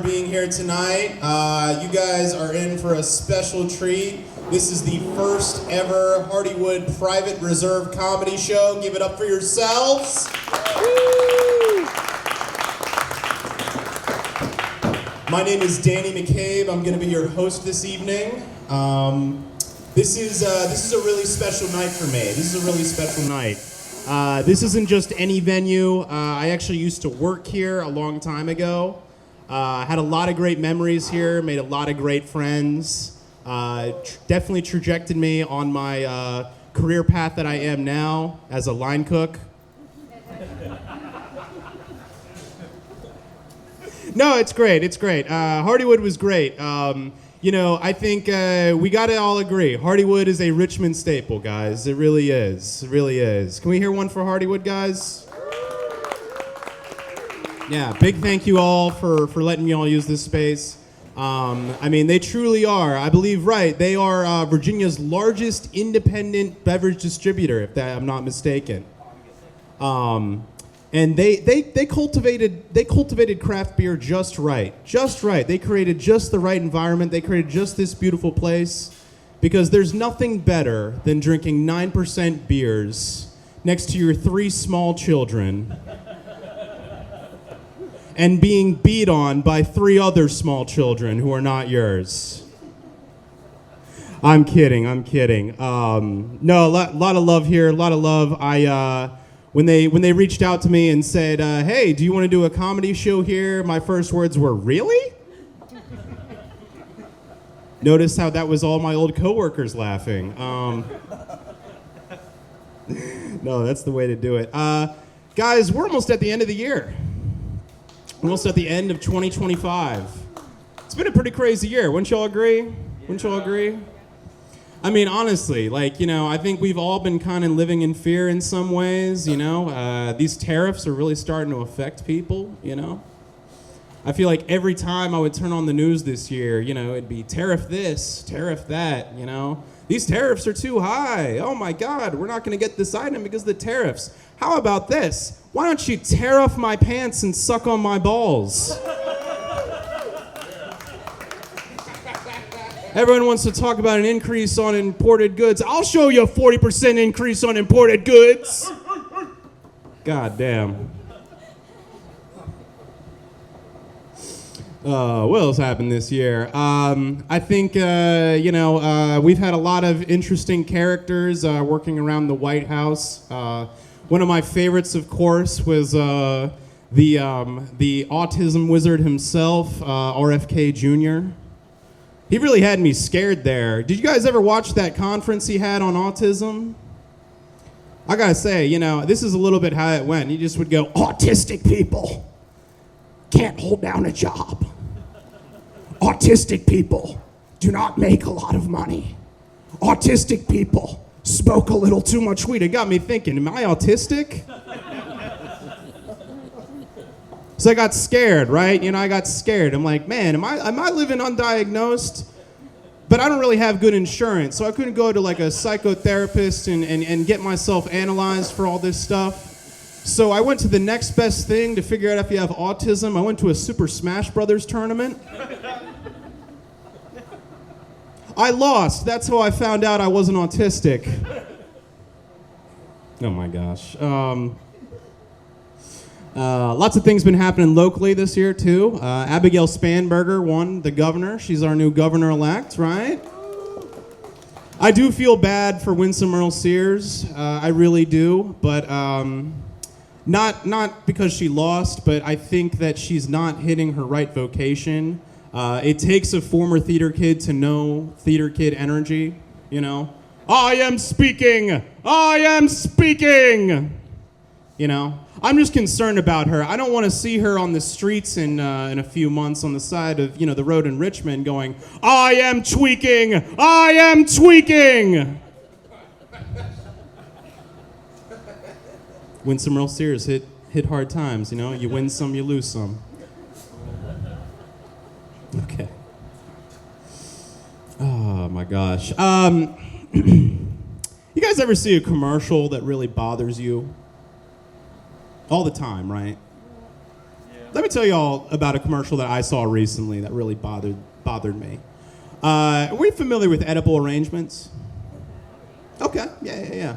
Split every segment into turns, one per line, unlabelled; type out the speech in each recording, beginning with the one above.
being here tonight. You guys are in for a special treat. This is the first ever Hardywood Private Reserve Comedy Show. Give it up for yourselves. My name is Danny McCabe. I'm going to be your host this evening. This is a really special night for me. This is a really special night. This isn't just any venue. I actually used to work here a long time ago. Had a lot of great memories here, made a lot of great friends. Definitely trajected me on my career path that I am now as a line cook. No, it's great. It's great. Hardywood was great. I think we got to all agree. Hardywood is a Richmond staple, guys. It really is. It really is. Can we hear one for Hardywood, guys? Yeah, big thank you all for letting me all use this space. They truly are, I believe, right. They are Virginia's largest independent beverage distributor, if I'm not mistaken. And they cultivated craft beer just right. Just right. They created just the right environment. They created just this beautiful place. Because there's nothing better than drinking 9% beers next to your 3 small children and being beat on by 3 other small children who are not yours. I'm kidding. No, a lot of love here, a lot of love. When they reached out to me and said, hey, do you want to do a comedy show here? My first words were, really? Notice how that was all my old coworkers laughing. No, that's the way to do it. Guys, we're almost at the end of the year. Almost at the end of 2025. It's been a pretty crazy year. Wouldn't y'all agree? Wouldn't y'all agree? I mean, honestly, I think we've all been kind of living in fear in some ways, These tariffs are really starting to affect people, I feel like every time I would turn on the news this year, it'd be tariff this, tariff that, These tariffs are too high. Oh my God, we're not going to get this item because of the tariffs. How about this? Why don't you tear off my pants and suck on my balls? Everyone wants to talk about an increase on imported goods. I'll show you a 40% increase on imported goods. God damn. What else happened this year? I think, we've had a lot of interesting characters working around the White House. One of my favorites, of course, was the autism wizard himself, RFK Jr. He really had me scared there. Did you guys ever watch that conference he had on autism? I gotta say, this is a little bit how it went. He just would go, autistic people can't hold down a job. Autistic people do not make a lot of money. Autistic people smoke a little too much weed. It got me thinking, am I autistic? So I got scared, right? I got scared. I'm like, man, am I living undiagnosed? But I don't really have good insurance, so I couldn't go to like a psychotherapist and get myself analyzed for all this stuff. So I went to the next best thing to figure out if you have autism. I went to a Super Smash Brothers tournament. I lost. That's how I found out I wasn't autistic. Oh my gosh. Lots of things been happening locally this year, too. Abigail Spanberger won the governor. She's our new governor-elect, right? I do feel bad for Winsome Earl Sears. I really do. But not because she lost, but I think that she's not hitting her right vocation. It takes a former theater kid to know theater kid energy, I am speaking! I am speaking! I'm just concerned about her. I don't want to see her on the streets in a few months on the side of, the road in Richmond going, I am tweaking! I am tweaking! Winsome Earl Sears hit hard times, You win some, you lose some. Okay. Oh, my gosh. You guys ever see a commercial that really bothers you? All the time, right? let me tell you all about a commercial that I saw recently that really bothered me. Are we familiar with edible arrangements? Okay, yeah.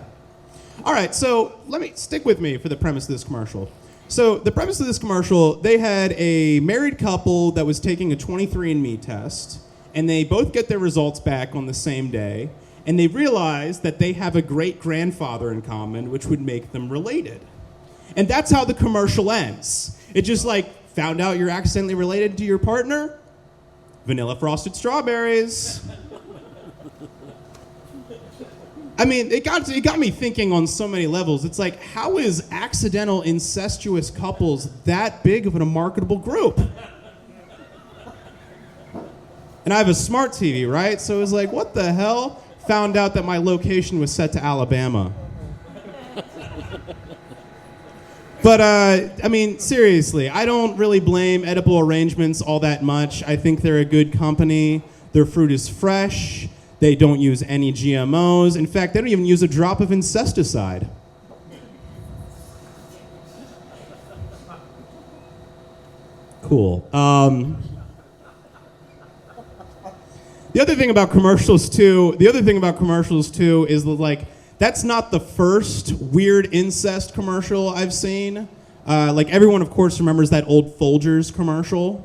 All right, so stick with me for the premise of this commercial. So the premise of this commercial, they had a married couple that was taking a 23andMe test, and they both get their results back on the same day, and they realize that they have a great-grandfather in common, which would make them related. And that's how the commercial ends. It just found out you're accidentally related to your partner? Vanilla frosted strawberries. I mean, it got me thinking on so many levels. It's like, how is accidental incestuous couples that big of a marketable group? And I have a smart TV, right? So it was like, what the hell? Found out that my location was set to Alabama. But, I mean, seriously, I don't really blame edible arrangements all that much. I think they're a good company. Their fruit is fresh. They don't use any GMOs. In fact, they don't even use a drop of incesticide. Cool. The other thing about commercials too is that, that's not the first weird incest commercial I've seen. Everyone, of course, remembers that old Folgers commercial.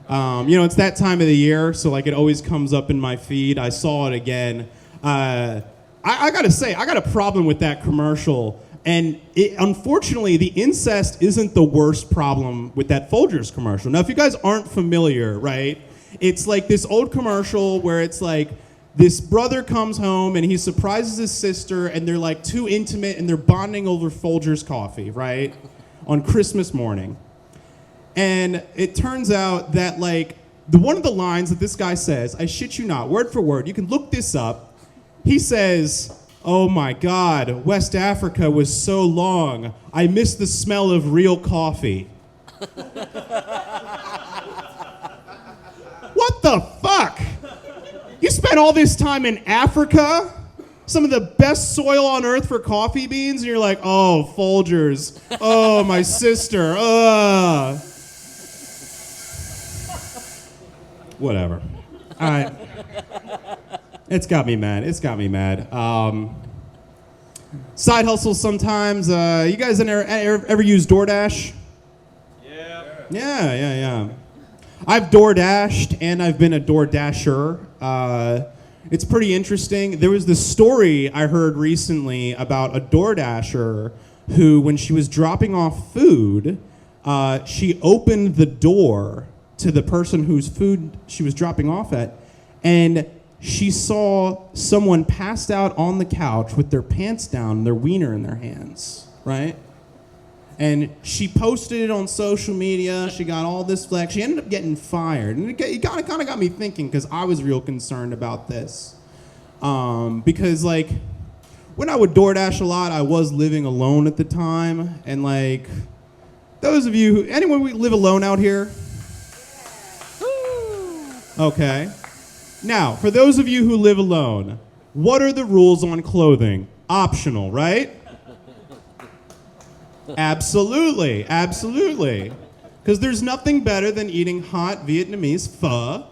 It's that time of the year, so it always comes up in my feed. I saw it again. I gotta say, I got a problem with that commercial. And unfortunately, the incest isn't the worst problem with that Folgers commercial. Now, if you guys aren't familiar, right, it's this old commercial where it's this brother comes home and he surprises his sister and they're too intimate and they're bonding over Folgers coffee, right, on Christmas morning. And it turns out that one of the lines that this guy says, I shit you not, word for word, you can look this up. He says, "Oh my God, West Africa was so long. I miss the smell of real coffee." What the fuck? You spent all this time in Africa? Some of the best soil on earth for coffee beans? And you're like, oh, Folgers. Oh, my sister. Whatever. All right. It's got me mad. Side hustles sometimes. You guys ever use DoorDash? Yeah. I've DoorDashed and I've been a DoorDasher. It's pretty interesting. There was this story I heard recently about a DoorDasher who, when she was dropping off food, she opened the door to the person whose food she was dropping off at, and she saw someone passed out on the couch with their pants down and their wiener in their hands, right? And she posted it on social media. She got all this flack. She ended up getting fired. And it kind of got me thinking, because I was real concerned about this. Because, when I would DoorDash a lot, I was living alone at the time. And, those of you, anyone live alone out here? Okay. Now, for those of you who live alone, what are the rules on clothing? Optional, right? Absolutely. Because there's nothing better than eating hot Vietnamese pho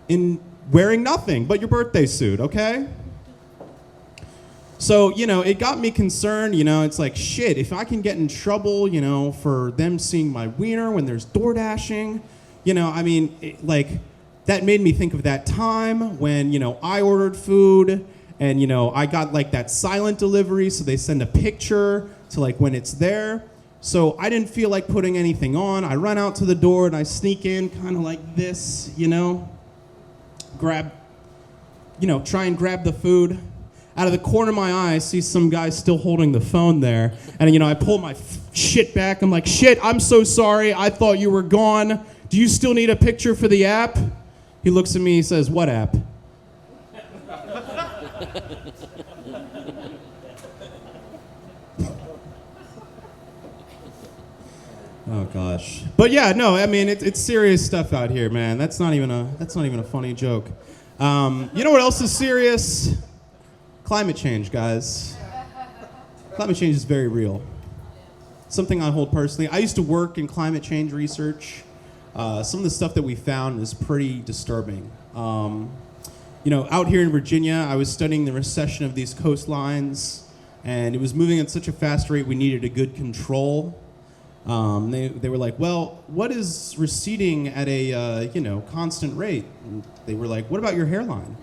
and wearing nothing but your birthday suit, okay? So, it got me concerned, it's shit, if I can get in trouble, for them seeing my wiener when there's DoorDashing, that made me think of that time when, I ordered food and, I got that silent delivery, so they send a picture to when it's there. So I didn't feel like putting anything on. I run out to the door and I sneak in kind of like this, try and grab the food. Out of the corner of my eye, I see some guy still holding the phone there. And, I pull my shit back. I'm like, shit, I'm so sorry. I thought you were gone. Do you still need a picture for the app? He looks at me, he says, what app? Oh gosh. But yeah, no, it's serious stuff out here, man. That's not even a funny joke. You know what else is serious? Climate change, guys. Climate change is very real. something I hold personally. I used to work in climate change research. Some of the stuff that we found is pretty disturbing. Out here in Virginia, I was studying the recession of these coastlines, and it was moving at such a fast rate we needed a good control. They were like, well, what is receding at a constant rate? And they were like, what about your hairline?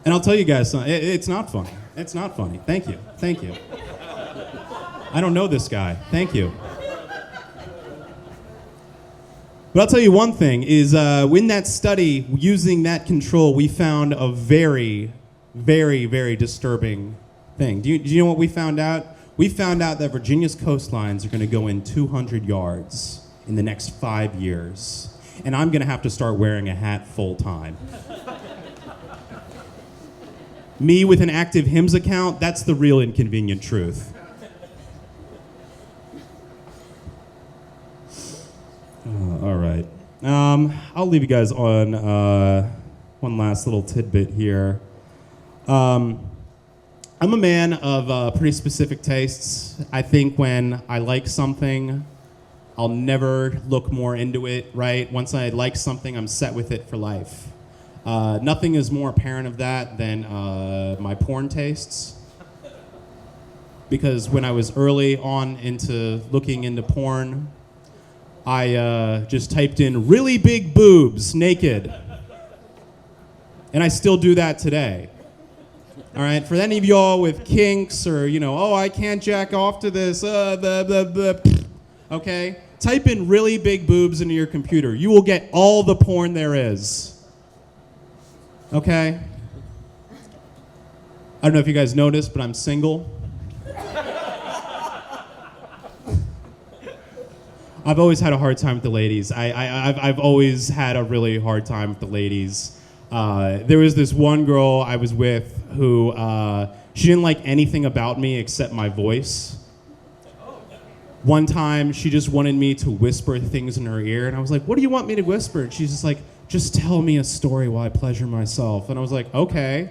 And I'll tell you guys something, it's not funny. It's not funny. Thank you. I don't know this guy. Thank you. But I'll tell you one thing, is in that study, using that control, we found a very, very, very disturbing thing. Do you know what we found out? We found out that Virginia's coastlines are going to go in 200 yards in the next 5 years. And I'm going to have to start wearing a hat full time. Me with an active HIMS account, that's the real inconvenient truth. All right. I'll leave you guys on one last little tidbit here. I'm a man of pretty specific tastes. I think when I like something, I'll never look more into it, right? Once I like something, I'm set with it for life. Nothing is more apparent of that than my porn tastes. Because when I was early on into looking into porn, I just typed in really big boobs, naked. And I still do that today. All right, for any of y'all with kinks or, I can't jack off to this, okay? Type in really big boobs into your computer. You will get all the porn there is. Okay? I don't know if you guys noticed, but I'm single. I've always had a hard time with the ladies. I've always had a really hard time with the ladies. There was this one girl I was with who, she didn't like anything about me except my voice. One time, she just wanted me to whisper things in her ear, and I was like, what do you want me to whisper? And she's just like, just tell me a story while I pleasure myself. And I was like, okay.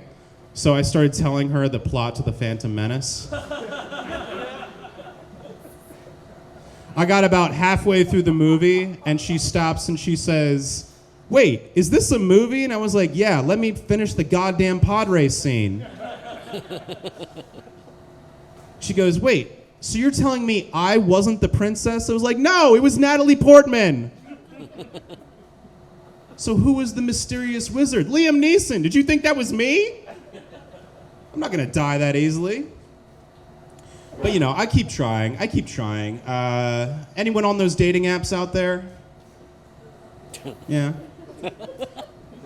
So I started telling her the plot to The Phantom Menace. I got about halfway through the movie, and she stops and she says, wait, is this a movie? And I was like, yeah, let me finish the goddamn pod race scene. She goes, wait, so you're telling me I wasn't the princess? I was like, no, it was Natalie Portman. So who was the mysterious wizard? Liam Neeson. Did you think that was me? I'm not going to die that easily. But, I keep trying. Anyone on those dating apps out there? Yeah.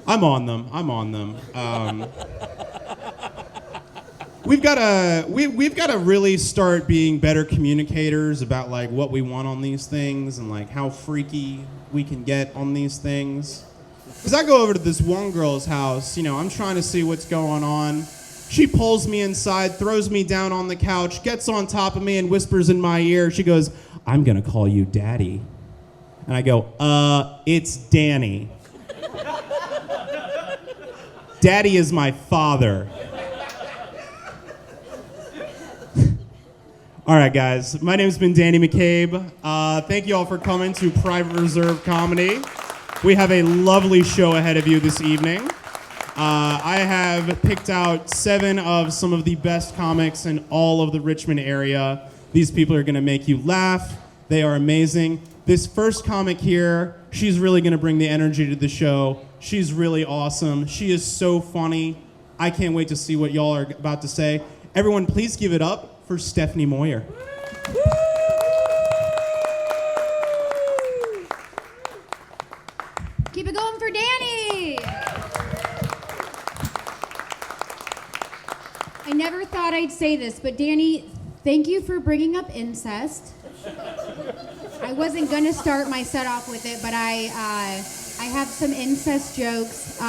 I'm on them. We've got to really start being better communicators about what we want on these things and how freaky we can get on these things. Because I go over to this one girl's house, I'm trying to see what's going on. She pulls me inside, throws me down on the couch, gets on top of me and whispers in my ear. She goes, I'm going to call you Daddy. And I go, it's Danny. Daddy is my father. All right, guys. My name's been Danny McCabe. Thank you all for coming to Private Reserve Comedy. We have a lovely show ahead of you this evening. I have picked out 7 of some of the best comics in all of the Richmond area. These people are going to make you laugh. They are amazing. This first comic here, she's really going to bring the energy to the show. She's really awesome. She is so funny. I can't wait to see what y'all are about to say. Everyone, please give it up for Stephanie Moyer.
Keep it going for Danny. I never thought I'd say this, but Danny, thank you for bringing up incest. I wasn't going to start my set off with it, but I have some incest jokes.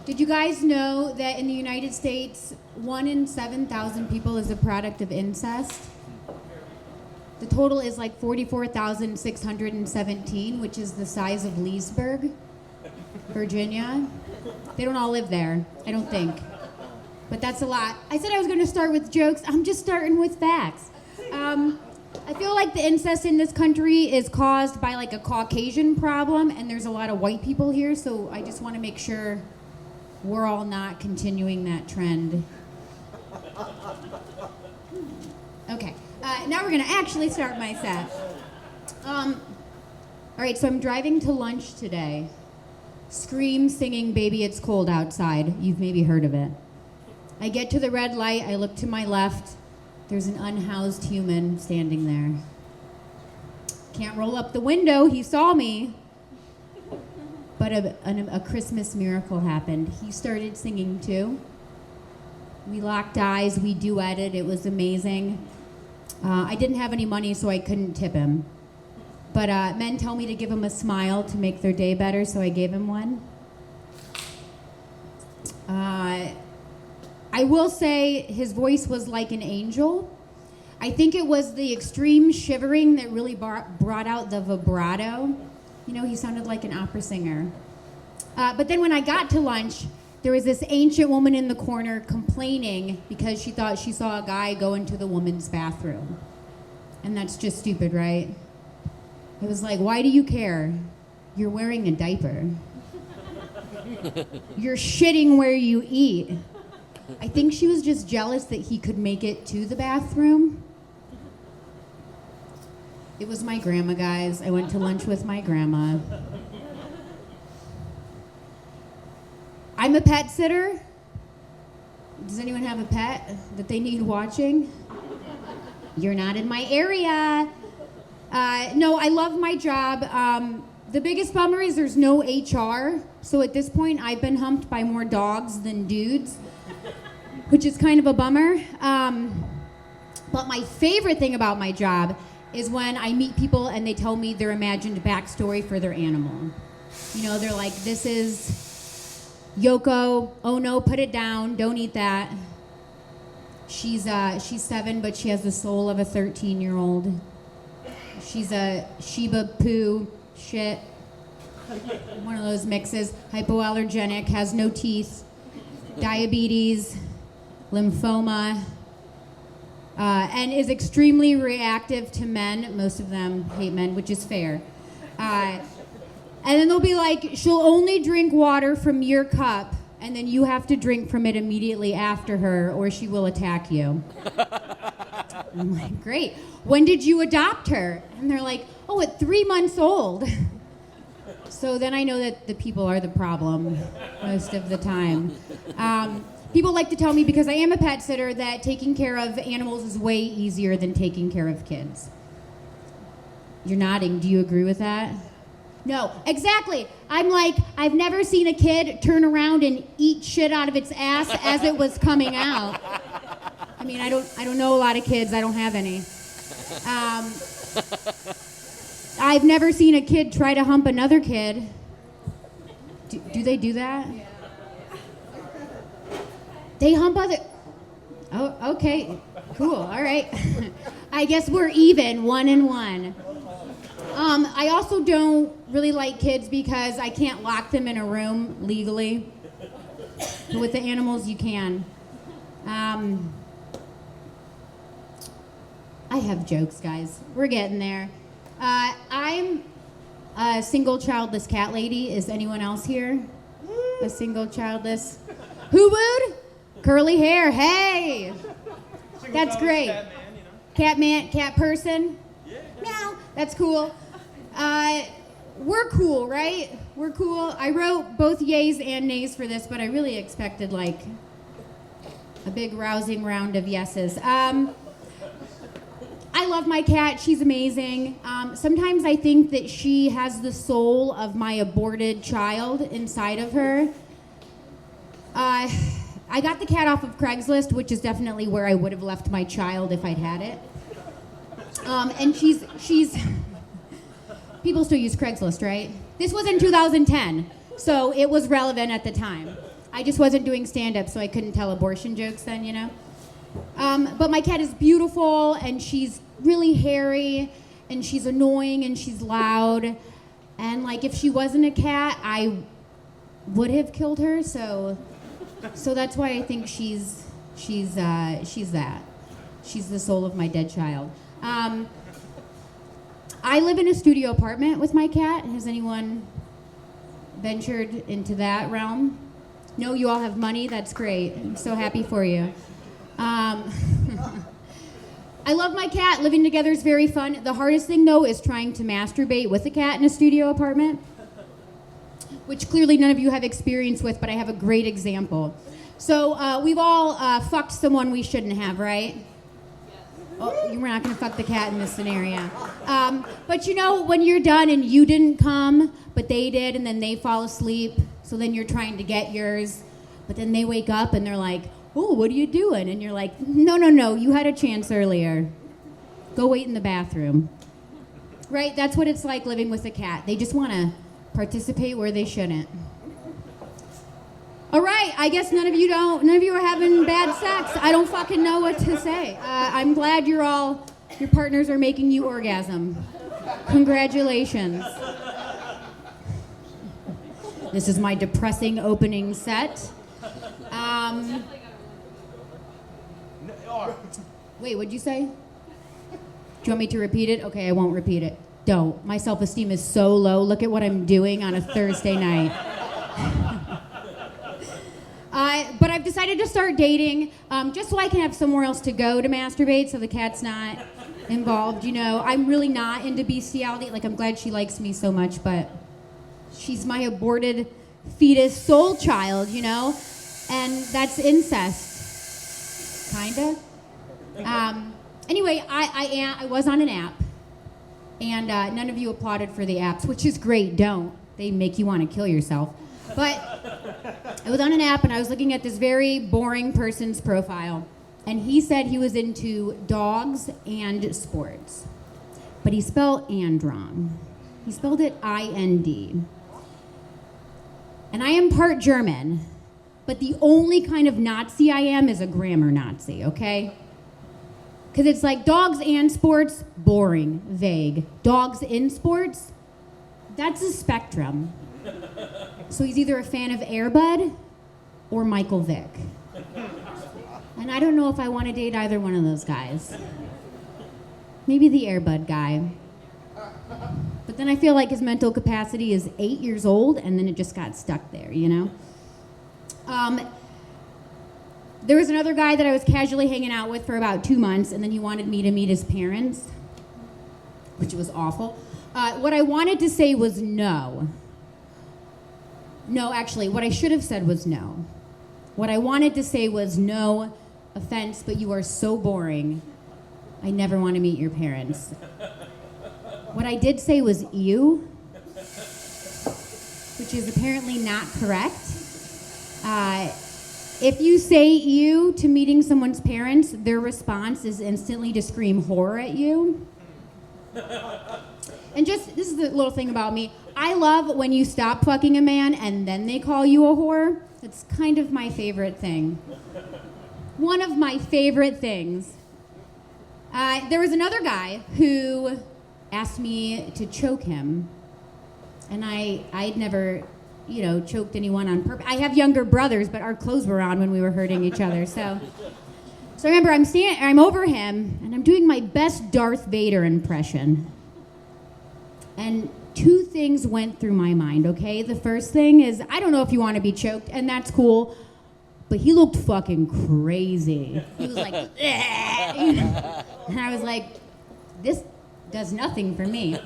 Did you guys know that in the United States, 1 in 7,000 people is a product of incest? The total is 44,617, which is the size of Leesburg, Virginia. They don't all live there, I don't think. but that's a lot. I said I was going to start with jokes. I'm just starting with facts. I feel like the incest in this country is caused by like a Caucasian problem, and there's a lot of white people here, so I just want to make sure we're all not continuing that trend. Okay, now we're going to actually start my set. All right, so I'm driving to lunch today. Scream singing Baby It's Cold Outside. You've maybe heard of it. I get to the red light, I look to my left. There's an unhoused human standing there. Can't roll up the window, he saw me. But a Christmas miracle happened. He started singing too. We locked eyes, we duetted, it was amazing. I didn't have any money, so I couldn't tip him. But men tell me to give him a smile to make their day better, so I gave him one. I will say his voice was like an angel. I think it was the extreme shivering that really brought out the vibrato. You know, he sounded like an opera singer. But then when I got to lunch, there was this ancient woman in the corner complaining because she thought she saw a guy go into the woman's bathroom. And that's just stupid, right? I was like, why do you care? You're wearing a diaper. You're shitting where you eat. I think she was just jealous that he could make it to the bathroom. It was my grandma, guys. I went to lunch with my grandma. I'm a pet sitter. Does anyone have a pet that they need watching? You're not in my area. No, I love my job. The biggest bummer is there's no HR. So at this point, I've been humped by more dogs than dudes, which is kind of a bummer. But my favorite thing about my job is when I meet people and they tell me their imagined backstory for their animal. You know, they're like, this is Yoko. Oh no, put it down. Don't eat that. She's 7, but she has the soul of a 13-year-old. She's a Shiba Poo shit. One of those mixes. Hypoallergenic, has no teeth, diabetes, lymphoma, and is extremely reactive to men. Most of them hate men, which is fair. And then they'll be like, she'll only drink water from your cup, and then you have to drink from it immediately after her, or she will attack you. I'm like, great. When did you adopt her? And they're like, oh, at 3 months old. So then I know that the people are the problem most of the time. People like to tell me, because I am a pet sitter, that taking care of animals is way easier than taking care of kids. You're nodding. Do you agree with that? No, exactly. I'm like, I've never seen a kid turn around and eat shit out of its ass as it was coming out. I mean, I don't know a lot of kids. I don't have any. I've never seen a kid try to hump another kid. Do they do that? They hump other... Oh, okay. Cool. All right. I guess we're even, 1 and 1. I also don't really like kids because I can't lock them in a room legally. But with the animals, you can. I have jokes, guys. We're getting there. I'm a single childless cat lady. Is anyone else here a single childless? Who would? Curly hair. Hey, that's great. Cat man, cat person. Meow. That's cool. We're cool, right? We're cool. I wrote both yays and nays for this, but I really expected like a big rousing round of yeses. I love my cat. She's amazing. Sometimes I think that she has the soul of my aborted child inside of her. I got the cat off of Craigslist, which is definitely where I would have left my child if I'd had it. And she's people still use Craigslist, right? This was in 2010, so it was relevant at the time. I just wasn't doing stand-up, so I couldn't tell abortion jokes then, you know? But my cat is beautiful, and she's really hairy, and she's annoying, and she's loud. And, like, if she wasn't a cat, I would have killed her, so So that's why I think she's that. She's the soul of my dead child. I live in a studio apartment with my cat. Has anyone ventured into that realm? No, you all have money? That's great. I'm so happy for you. I love my cat. Living together is very fun. The hardest thing, though, is trying to masturbate with a cat in a studio apartment, which clearly none of you have experience with, but I have a great example. So we've all fucked someone we shouldn't have, right? Oh, we're not going to fuck the cat in this scenario. But you know, when you're done and you didn't come, but they did, and then they fall asleep, so then you're trying to get yours, but then they wake up and they're like, oh, what are you doing? And you're like, no, you had a chance earlier. Go wait in the bathroom. Right? That's what it's like living with a cat. They just want to participate where they shouldn't. All right, I guess none of you are having bad sex. I don't fucking know what to say. I'm glad your partners are making you orgasm. Congratulations. This is my depressing opening set. Wait, what'd you say? Do you want me to repeat it? Okay, I won't repeat it. Don't. My self-esteem is so low. Look at what I'm doing on a Thursday night. But I've decided to start dating just so I can have somewhere else to go to masturbate so the cat's not involved. You know, I'm really not into bestiality. Like, I'm glad she likes me so much, but she's my aborted fetus soul child, you know? And that's incest. Kinda. Anyway, I was on an app, and none of you applauded for the apps, which is great. Don't. They make you want to kill yourself. But I was on an app, and I was looking at this very boring person's profile, and he said he was into dogs and sports. But he spelled "and" wrong. He spelled it I-N-D. And I am part German, but the only kind of Nazi I am is a grammar Nazi, okay? Because it's like dogs and sports, boring, vague. Dogs in sports, that's a spectrum. So he's either a fan of Air Bud or Michael Vick. And I don't know if I want to date either one of those guys. Maybe the Air Bud guy. But then I feel like his mental capacity is 8 years old, and then it just got stuck there, you know? There was another guy that I was casually hanging out with for about 2 months, and then he wanted me to meet his parents, which was awful. What I wanted to say was no. No, actually, what I should have said was no. What I wanted to say was no offense, but you are so boring. I never want to meet your parents. What I did say was ew, which is apparently not correct. If you say ew to meeting someone's parents, their response is instantly to scream horror at you. And just, this is the little thing about me. I love when you stop fucking a man and then they call you a whore. It's kind of my favorite thing. One of my favorite things. There was another guy who asked me to choke him. And I'd never, choked anyone on purpose. I have younger brothers, but our clothes were on when we were hurting each other. So I remember I'm over him, and I'm doing my best Darth Vader impression. And two things went through my mind, okay? The first thing is, I don't know if you want to be choked, and that's cool, but he looked fucking crazy. He was like, and I was like, this does nothing for me.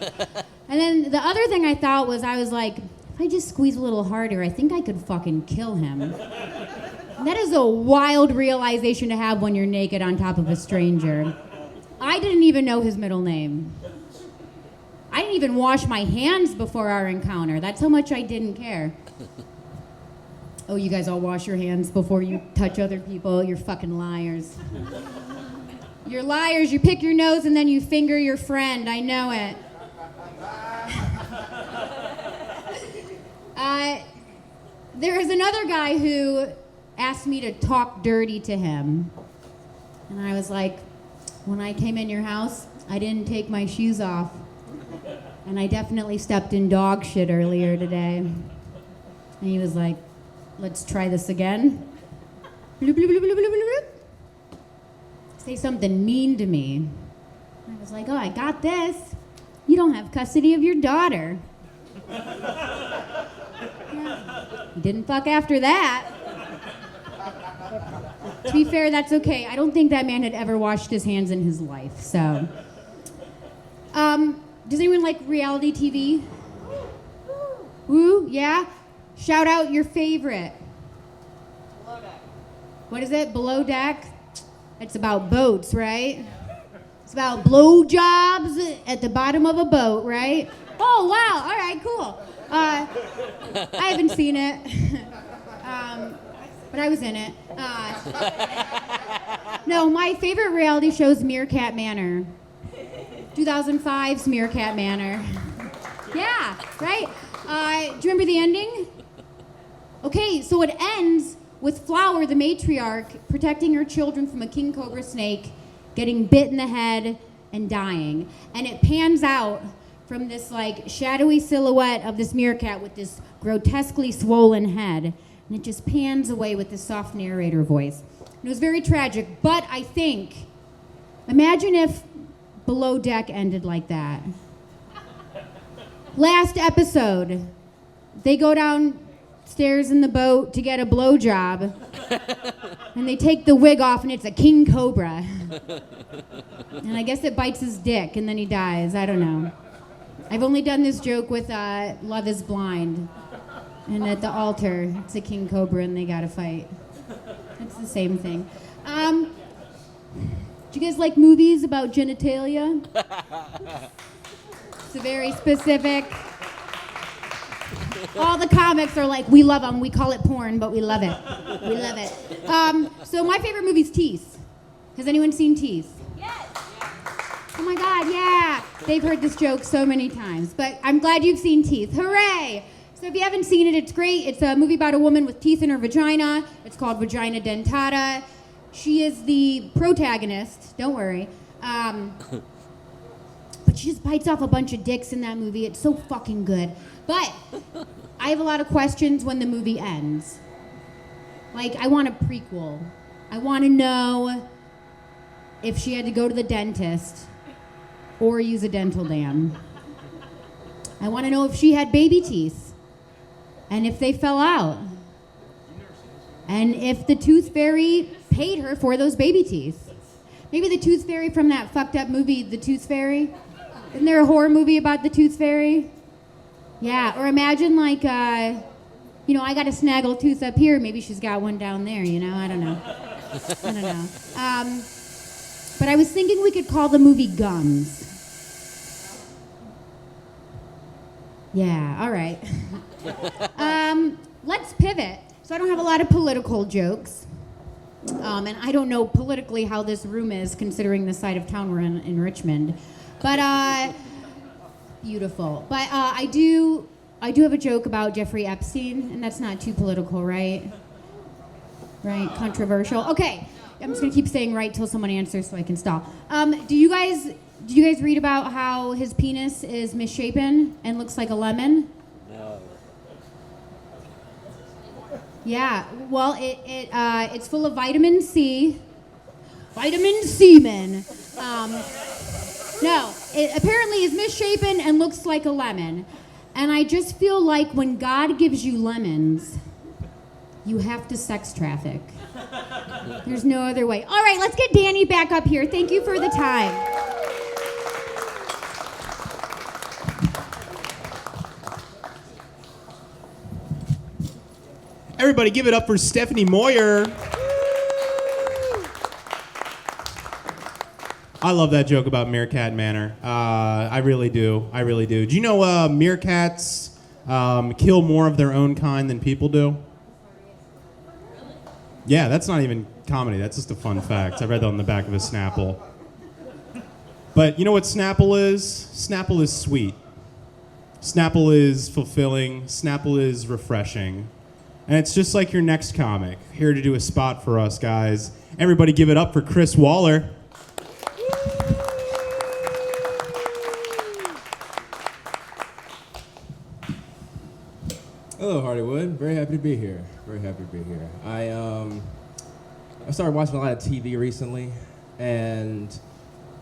And then the other thing I thought was, I was like, if I just squeeze a little harder, I think I could fucking kill him. And that is a wild realization to have when you're naked on top of a stranger. I didn't even know his middle name. I didn't even wash my hands before our encounter. That's how much I didn't care. Oh, you guys all wash your hands before you touch other people? You're fucking liars. You're liars. You pick your nose and then you finger your friend. I know it. There was another guy who asked me to talk dirty to him. And I was like, when I came in your house, I didn't take my shoes off. And I definitely stepped in dog shit earlier today. And he was like, let's try this again. bloop, bloop, bloop, bloop, bloop, bloop, say something mean to me. I was like, oh, I got this. You don't have custody of your daughter. Yeah. He didn't fuck after that. To be fair, that's okay. I don't think that man had ever washed his hands in his life, so. Does anyone like reality TV? Woo, yeah? Shout out your favorite.
Below Deck.
What is it? Below Deck? It's about boats, right? It's about blowjobs at the bottom of a boat, right? Oh, wow. All right, cool. I haven't seen it. But I was in it. No, my favorite reality show is Meerkat Manor. 2005's Meerkat Manor. Yeah, right? Do you remember the ending? Okay, so it ends with Flower, the matriarch, protecting her children from a king cobra snake, getting bit in the head and dying. And it pans out from this like shadowy silhouette of this meerkat with this grotesquely swollen head. And it just pans away with this soft narrator voice. And it was very tragic, but I think, imagine if Below Deck ended like that. Last episode, they go downstairs in the boat to get a blowjob, and they take the wig off, and it's a king cobra. And I guess it bites his dick, and then he dies. I don't know. I've only done this joke with Love is Blind. And at the altar, it's a king cobra, and they gotta fight. It's the same thing. Do you guys like movies about genitalia? It's a very specific. All the comics are like, we love them. We call it porn, but we love it. We love it. So my favorite movie is Tease. Has anyone seen Tease?
Yes.
Oh my God, yeah. They've heard this joke so many times, but I'm glad you've seen Teeth. Hooray! So if you haven't seen it, it's great. It's a movie about a woman with teeth in her vagina. It's called Vagina Dentata. She is the protagonist. Don't worry. But she just bites off a bunch of dicks in that movie. It's so fucking good. But I have a lot of questions when the movie ends. Like, I want a prequel. I want to know if she had to go to the dentist or use a dental dam. I want to know if she had baby teeth and if they fell out. And if the tooth fairy paid her for those baby teeth. Maybe the tooth fairy from that fucked up movie, The Tooth Fairy. Isn't there a horror movie about the tooth fairy? Yeah, or imagine like, I got a snaggle tooth up here. Maybe she's got one down there, I don't know. I don't know. But I was thinking we could call the movie Gums. Yeah, all right. Let's pivot. So I don't have a lot of political jokes. And I don't know politically how this room is, considering the side of town we're in Richmond. But, beautiful. But I do have a joke about Jeffrey Epstein, and that's not too political, right? Right? Controversial. Okay. I'm just gonna keep saying right till someone answers so I can stall. Do you guys read about how his penis is misshapen and looks like a lemon?
No.
Yeah. Well, it's full of vitamin C. Vitamin semen. No, it apparently is misshapen and looks like a lemon. And I just feel like when God gives you lemons, you have to sex traffic. There's no other way. All right, let's get Danny back up here. Thank you for the time.
Everybody give it up for Stephanie Moyer. I love that joke about Meerkat Manor. I really do. Do you know meerkats kill more of their own kind than people do? Yeah, that's not even comedy. That's just a fun fact. I read that on the back of a Snapple. But you know what Snapple is? Snapple is sweet. Snapple is fulfilling. Snapple is refreshing. And it's just like your next comic, here to do a spot for us, guys. Everybody give it up for Chris Waller.
Hello, Hardywood. Very happy to be here. I
I started watching a lot of TV recently, and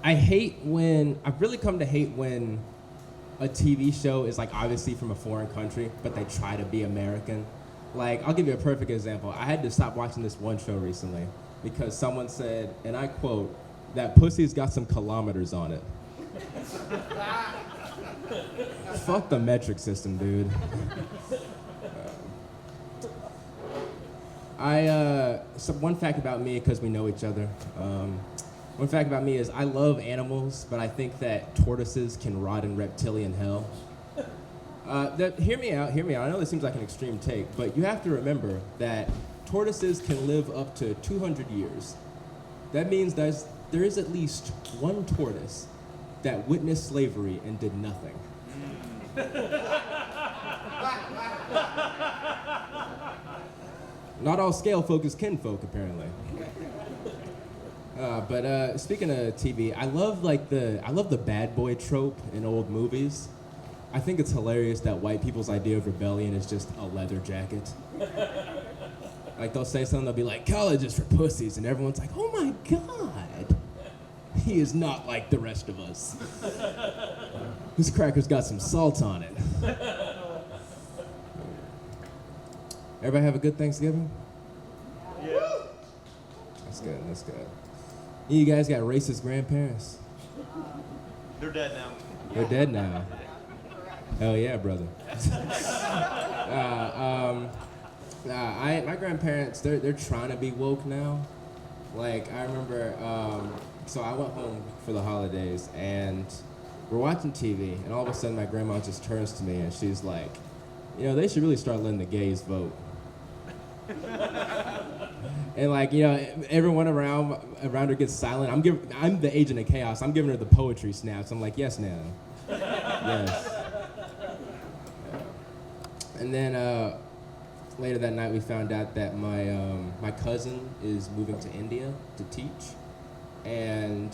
I've really come to hate when a TV show is like obviously from a foreign country, but they try to be American. Like, I'll give you a perfect example. I had to stop watching this one show recently because someone said, and I quote, that pussy's got some kilometers on it. Fuck the metric system, dude. So one fact about me, because we know each other, one fact about me is I love animals, but I think that tortoises can rot in reptilian hell. Hear me out. I know this seems like an extreme take, but you have to remember that tortoises can live up to 200 years. That means there is at least one tortoise that witnessed slavery and did nothing. Not all scale folk is kinfolk, apparently. But speaking of TV, I love the bad boy trope in old movies. I think it's hilarious that white people's idea of rebellion is just a leather jacket. Like, they'll say something, they'll be like, college is for pussies, and everyone's like, oh my God, he is not like the rest of us. This cracker's got some salt on it. Everybody have a good Thanksgiving?
Yeah.
That's good. You guys got racist grandparents?
They're dead now.
They're dead now. Hell yeah, brother. My grandparents, they're trying to be woke now. Like, I remember, so I went home for the holidays, and we're watching TV, and all of a sudden my grandma just turns to me, and she's like, they should really start letting the gays vote. And like, everyone around her gets silent. I'm the agent of chaos. I'm giving her the poetry snaps. I'm like, yes, Nana. Yes. And then later that night, we found out that my cousin is moving to India to teach, and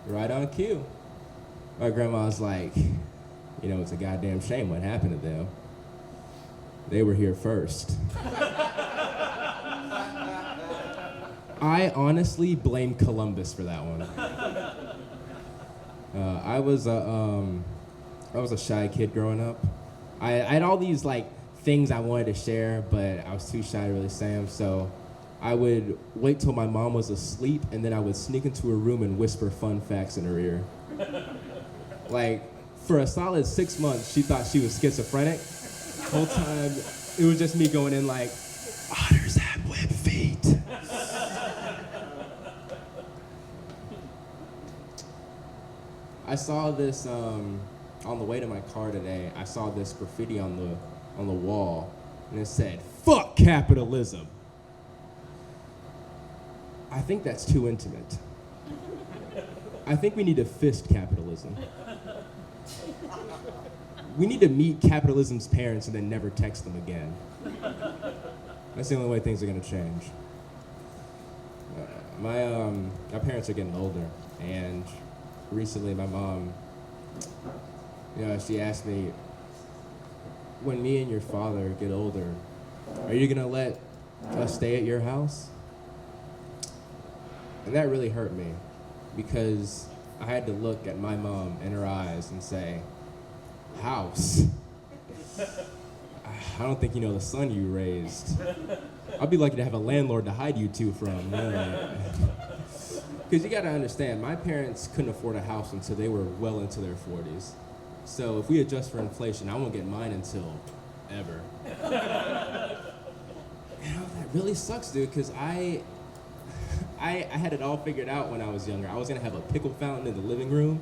right on cue, my grandma's like, it's a goddamn shame what happened to them. They were here first. I honestly blame Columbus for that one. I was a shy kid growing up. I had all these like things I wanted to share, but I was too shy to really say them. So I would wait till my mom was asleep, and then I would sneak into her room and whisper fun facts in her ear. Like, for a solid 6 months, she thought she was schizophrenic. The whole time, it was just me going in like, otters have webbed feet. I saw this, on the way to my car today, I saw this graffiti on the wall, and it said, "Fuck capitalism." I think that's too intimate. I think we need to fist capitalism. We need to meet capitalism's parents and then never text them again. That's the only way things are gonna change. My parents are getting older, and recently my mom, she asked me, when me and your father get older, are you gonna let us stay at your house? And that really hurt me, because I had to look at my mom in her eyes and say, house? I don't think you know the son you raised. I'll be lucky to have a landlord to hide you two from. Because you gotta understand, my parents couldn't afford a house until they were well into their 40s. So if we adjust for inflation, I won't get mine until ever. That really sucks, dude, because I had it all figured out when I was younger. I was gonna have a pickle fountain in the living room.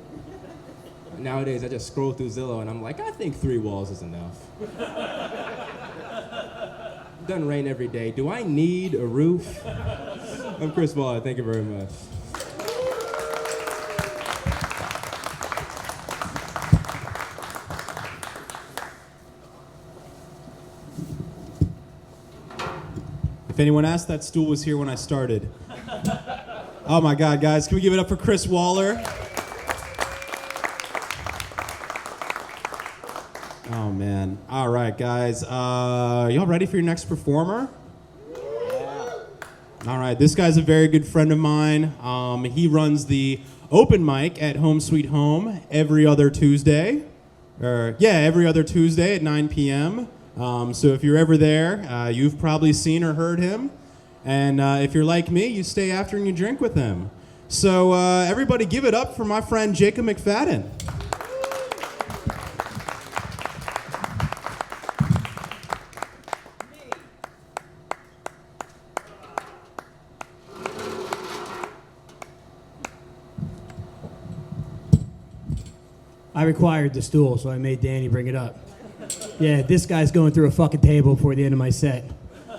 Nowadays, I just scroll through Zillow and I'm like, I think 3 walls is enough. Doesn't rain every day. Do I need a roof? I'm Chris Waller. Thank you very much.
If anyone asked, that stool was here when I started. Oh my God, guys, can we give it up for Chris Waller? Oh man. All right, guys. Y'all ready for your next performer?
Yeah.
All right, this guy's a very good friend of mine. He runs the open mic at Home Sweet Home every other Tuesday. Every other Tuesday at 9 p.m. So if you're ever there, you've probably seen or heard him. And if you're like me, you stay after and you drink with him. So everybody give it up for my friend Jacob McFadden.
I required the stool, so I made Danny bring it up. Yeah, this guy's going through a fucking table before the end of my set.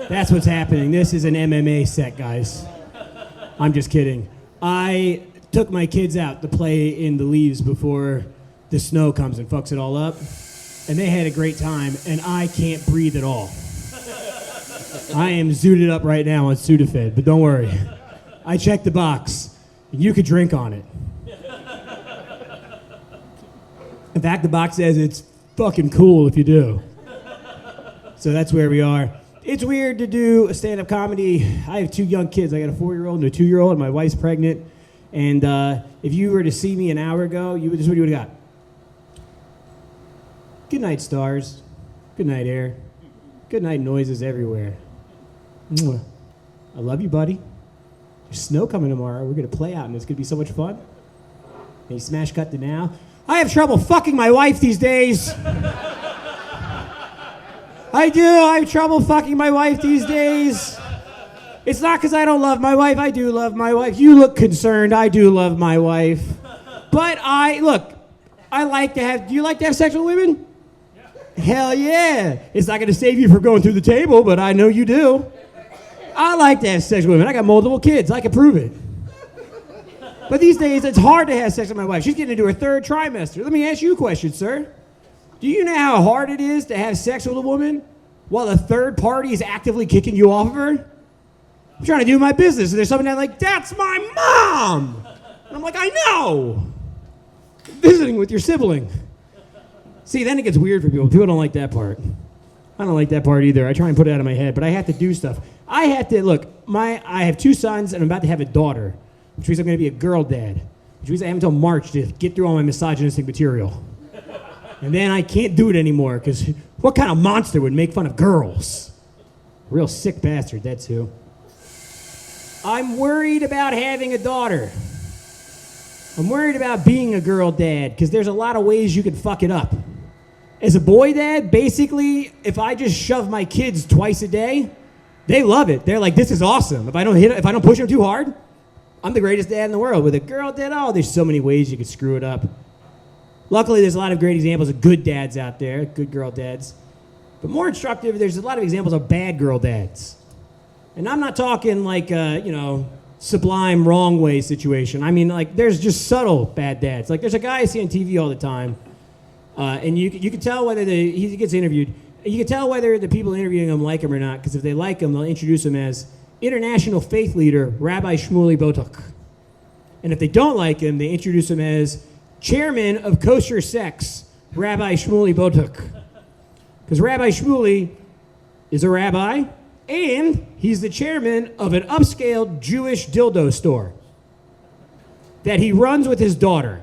That's what's happening. This is an MMA set, guys. I'm just kidding. I took my kids out to play in the leaves before the snow comes and fucks it all up. And they had a great time, and I can't breathe at all. I am zooted up right now on Sudafed, but don't worry. I checked the box. You could drink on it. In fact, the box says it's fucking cool if you do. So that's where we are. It's weird to do a stand-up comedy. I have 2 young kids. I got a 4-year-old and a 2-year-old, and my wife's pregnant. And if you were to see me an hour ago, this is what you would have got. Good night, stars. Good night, air. Good night, noises everywhere. Mwah. I love you, buddy. There's snow coming tomorrow. We're going to play out, and it's going to be so much fun. And you smash cut to now. I have trouble fucking my wife these days. I do. I have trouble fucking my wife these days. It's not because I don't love my wife. I do love my wife. You look concerned. I do love my wife. But I like to have, do you like to have sex with women? Yeah. Hell yeah. It's not going to save you from going through the table, but I know you do. I like to have sex with women. I got multiple kids. I can prove it. But these days, it's hard to have sex with my wife. She's getting into her 3rd trimester. Let me ask you a question, sir. Do you know how hard it is to have sex with a woman while a third party is actively kicking you off of her? I'm trying to do my business, and there's somebody like, that's my mom! And I'm like, I know! Visiting with your sibling. See, then it gets weird for people. People don't like that part. I don't like that part either. I try and put it out of my head, but I have to do stuff. I have 2 sons, and I'm about to have a daughter. Which means I'm going to be a girl dad. Which means I have until March to get through all my misogynistic material. And then I can't do it anymore, because what kind of monster would make fun of girls? Real sick bastard, that's who. I'm worried about having a daughter. I'm worried about being a girl dad, because there's a lot of ways you can fuck it up. As a boy dad, basically, if I just shove my kids twice a day, they love it. They're like, this is awesome. If I don't push them too hard, I'm the greatest dad in the world. With a girl dad, there's so many ways you could screw it up. Luckily, there's a lot of great examples of good dads out there, good girl dads. But more instructive, there's a lot of examples of bad girl dads. And I'm not talking like, sublime wrong way situation. I mean, like, there's just subtle bad dads. Like, there's a guy I see on TV all the time, and you can tell whether he gets interviewed. You can tell whether the people interviewing him like him or not, because if they like him, they'll introduce him as international faith leader, Rabbi Shmuley Botuk. And if they don't like him, they introduce him as chairman of kosher sex, Rabbi Shmuley Botuk. Because Rabbi Shmuley is a rabbi, and he's the chairman of an upscale Jewish dildo store that he runs with his daughter.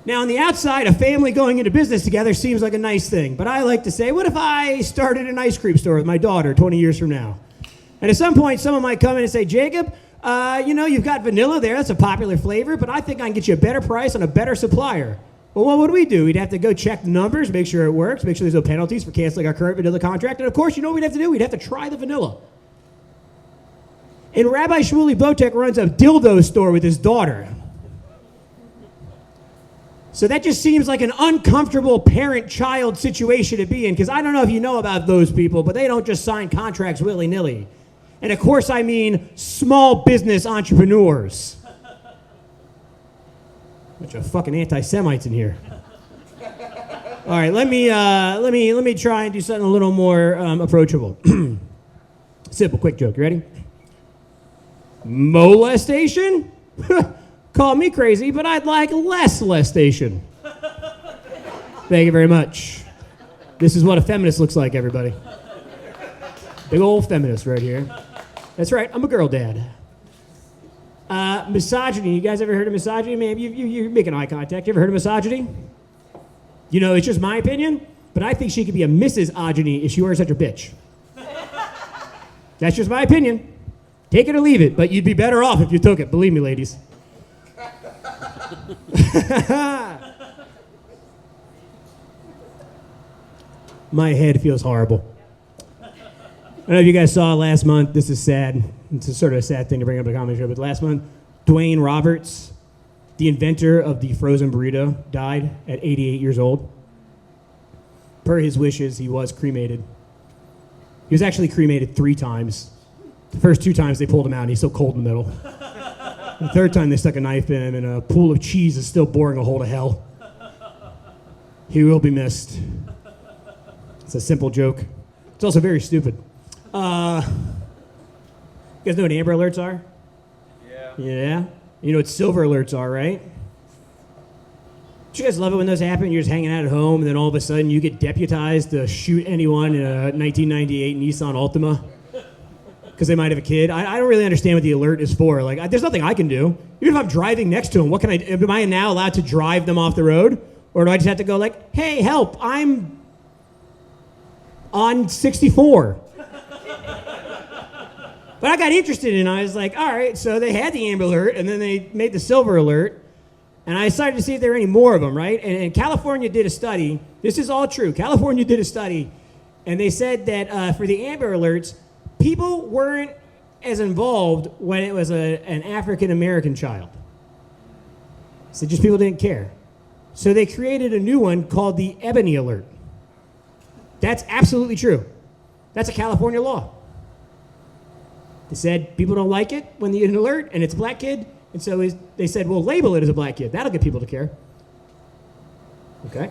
Now, on the outside, a family going into business together seems like a nice thing. But I like to say, what if I started an ice cream store with my daughter 20 years from now? And at some point, someone might come in and say, Jacob, you've got vanilla there. That's a popular flavor. But I think I can get you a better price on a better supplier. Well, what would we do? We'd have to go check the numbers, make sure it works, make sure there's no penalties for canceling our current vanilla contract. And, of course, you know what we'd have to do? We'd have to try the vanilla. And Rabbi Shmuley Botek runs a dildo store with his daughter. So that just seems like an uncomfortable parent-child situation to be in, because I don't know if you know about those people, but they don't just sign contracts willy-nilly. And of course I mean small business entrepreneurs. Bunch of fucking anti-Semites in here. All right, let me try and do something a little more approachable. Simple, quick joke. You ready? Molestation? Call me crazy, but I'd like less molestation. Thank you very much. This is what a feminist looks like, everybody. Big old feminist right here. That's right, I'm a girl dad. Misogyny. You guys ever heard of misogyny? Man, you're making eye contact. You ever heard of misogyny? You know, it's just my opinion, but I think she could be a Mrs. Ogeny if she weren't such a bitch. That's just my opinion. Take it or leave it, but you'd be better off if you took it. Believe me, ladies. My head feels horrible. I don't know if you guys saw last month. This is sad. It's a sort of a sad thing to bring up a comedy show, but last month, Dwayne Roberts, the inventor of the frozen burrito, died at 88 years old. Per his wishes, he was cremated. He was actually cremated 3 times. The first 2 times they pulled him out, and he's still cold in the middle. The third time they stuck a knife in him, and a pool of cheese is still boring a hole to hell. He will be missed. It's a simple joke. It's also very stupid. You guys know what Amber Alerts are? Yeah? You know what Silver Alerts are, right? Do you guys love it when those happen? You're just hanging out at home, and then all of a sudden you get deputized to shoot anyone in a 1998 Nissan Altima because they might have a kid. I don't really understand what the alert is for. Like, there's nothing I can do. Even if I'm driving next to them, what can I do? Am I now allowed to drive them off the road? Or do I just have to go like, hey, help, I'm on 64. But I got interested and I was like, all right, so they had the Amber Alert and then they made the Silver Alert. And I decided to see if there were any more of them, right? And California did a study. This is all true. California did a study, and they said that for the Amber Alerts, people weren't as involved when it was an African-American child. So just people didn't care. So they created a new one called the Ebony Alert. That's absolutely true. That's a California law. They said people don't like it when they get an alert, and it's a black kid. And so they said, well, label it as a black kid. That'll get people to care. Okay.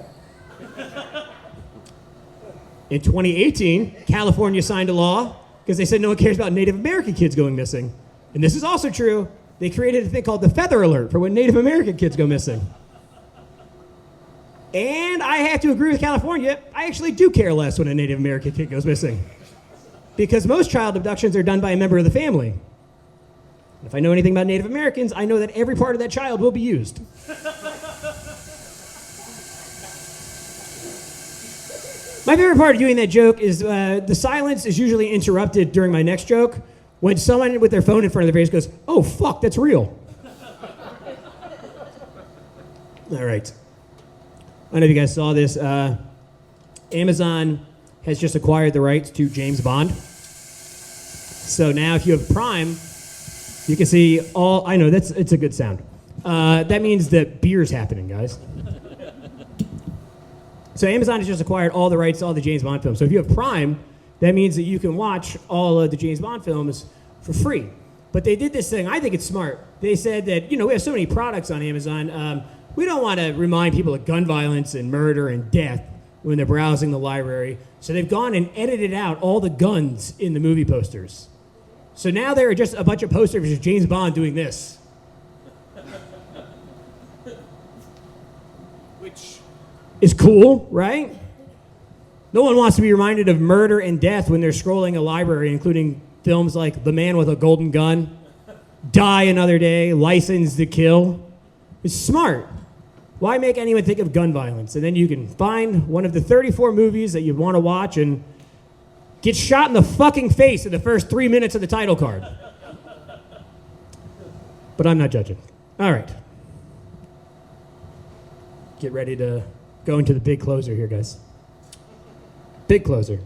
In 2018, California signed a law because they said no one cares about Native American kids going missing. And this is also true. They created a thing called the Feather Alert for when Native American kids go missing. And I have to agree with California. I actually do care less when a Native American kid goes missing. Because most child abductions are done by a member of the family. If I know anything about Native Americans, I know that every part of that child will be used. My favorite part of doing that joke is the silence is usually interrupted during my next joke when someone with their phone in front of their face goes, oh, fuck, that's real. All right. I don't know if you guys saw this. Amazon has just acquired the rights to James Bond. So now if you have Prime, you can see all, I know, it's a good sound. That means that beer's happening, guys. So Amazon has just acquired all the rights to all the James Bond films. So if you have Prime, that means that you can watch all of the James Bond films for free. But they did this thing, I think it's smart. They said that, we have so many products on Amazon, we don't want to remind people of gun violence and murder and death when they're browsing the library. So they've gone and edited out all the guns in the movie posters. So now there are just a bunch of posters of James Bond doing this. Which is cool, right? No one wants to be reminded of murder and death when they're scrolling a library, including films like The Man with a Golden Gun, Die Another Day, License to Kill. It's smart. Why make anyone think of gun violence? And then you can find one of the 34 movies that you want to watch and get shot in the fucking face in the first 3 minutes of the title card. But I'm not judging. All right. Get ready to go into the big closer here, guys. Big closer.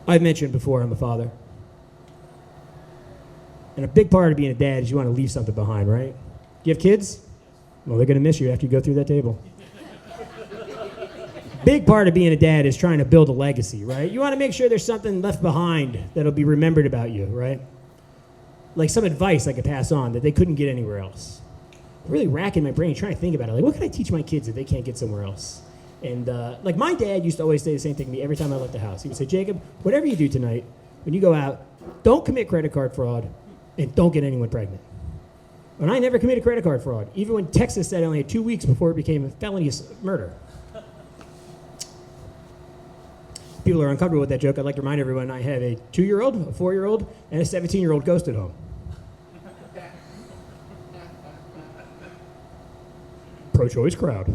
I've mentioned before I'm a father. And a big part of being a dad is you want to leave something behind, right? You have kids? Well, they're going to miss you after you go through that table. Big part of being a dad is trying to build a legacy, right? You want to make sure there's something left behind that'll be remembered about you, right? Like some advice I could pass on that they couldn't get anywhere else. I'm really racking my brain trying to think about it. Like, what can I teach my kids that they can't get somewhere else? And like my dad used to always say the same thing to me every time I left the house. He would say, Jacob, whatever you do tonight, when you go out, don't commit credit card fraud and don't get anyone pregnant. And I never committed credit card fraud, even when Texas said I only had 2 weeks before it became a felonious murder. people are uncomfortable with that joke, I'd like to remind everyone I have a 2-year-old, a 4-year-old, and a 17-year-old ghost at home. Pro-choice crowd.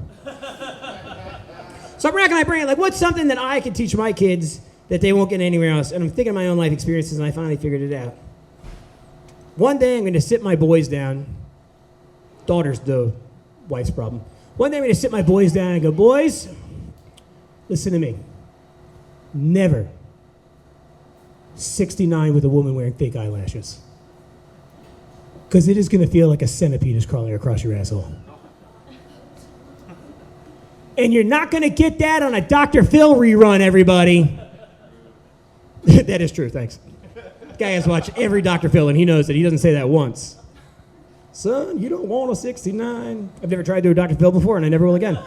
So I'm racking my brain, like, what's something that I could teach my kids that they won't get anywhere else? And I'm thinking of my own life experiences, and I finally figured it out. One day I'm going to sit my boys down. Daughter's the wife's problem. One day I'm going to sit my boys down and go, boys, listen to me. Never 69 with a woman wearing fake eyelashes. Because it is going to feel like a centipede is crawling across your asshole. And you're not going to get that on a Dr. Phil rerun, everybody. That is true, thanks. This guy has watched every Dr. Phil, and he knows that he doesn't say that once. Son, you don't want a 69. I've never tried to do a Dr. Phil before, and I never will again.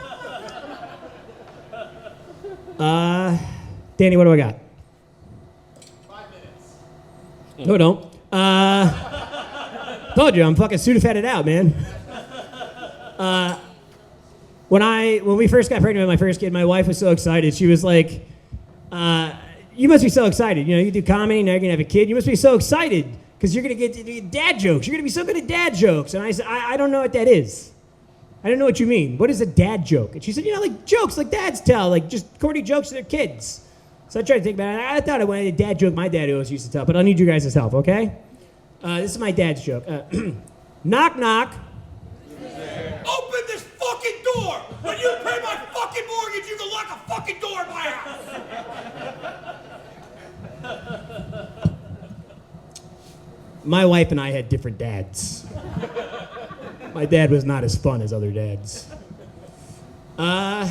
Danny, what do I got?
5 minutes.
No, don't. Told you, I'm fucking Sudafed it out, man. When we first got pregnant with my first kid, my wife was so excited. She was like, you must be so excited. You know, you do comedy, now you're going to have a kid. You must be so excited because you're going to get to do dad jokes. You're going to be so good at dad jokes. And I said, I don't know what that is. I don't know what you mean. What is a dad joke? And she said, you know, like jokes like dads tell, like just corny jokes to their kids. So I tried to think about it. I thought I wanted a dad joke my dad always used to tell, but I'll need you guys' help, okay? This is my dad's joke. Knock, knock.
Open this fucking door! When you pay my fucking mortgage, you can lock a fucking door in my house!
My wife and I had different dads. My dad was not as fun as other dads. All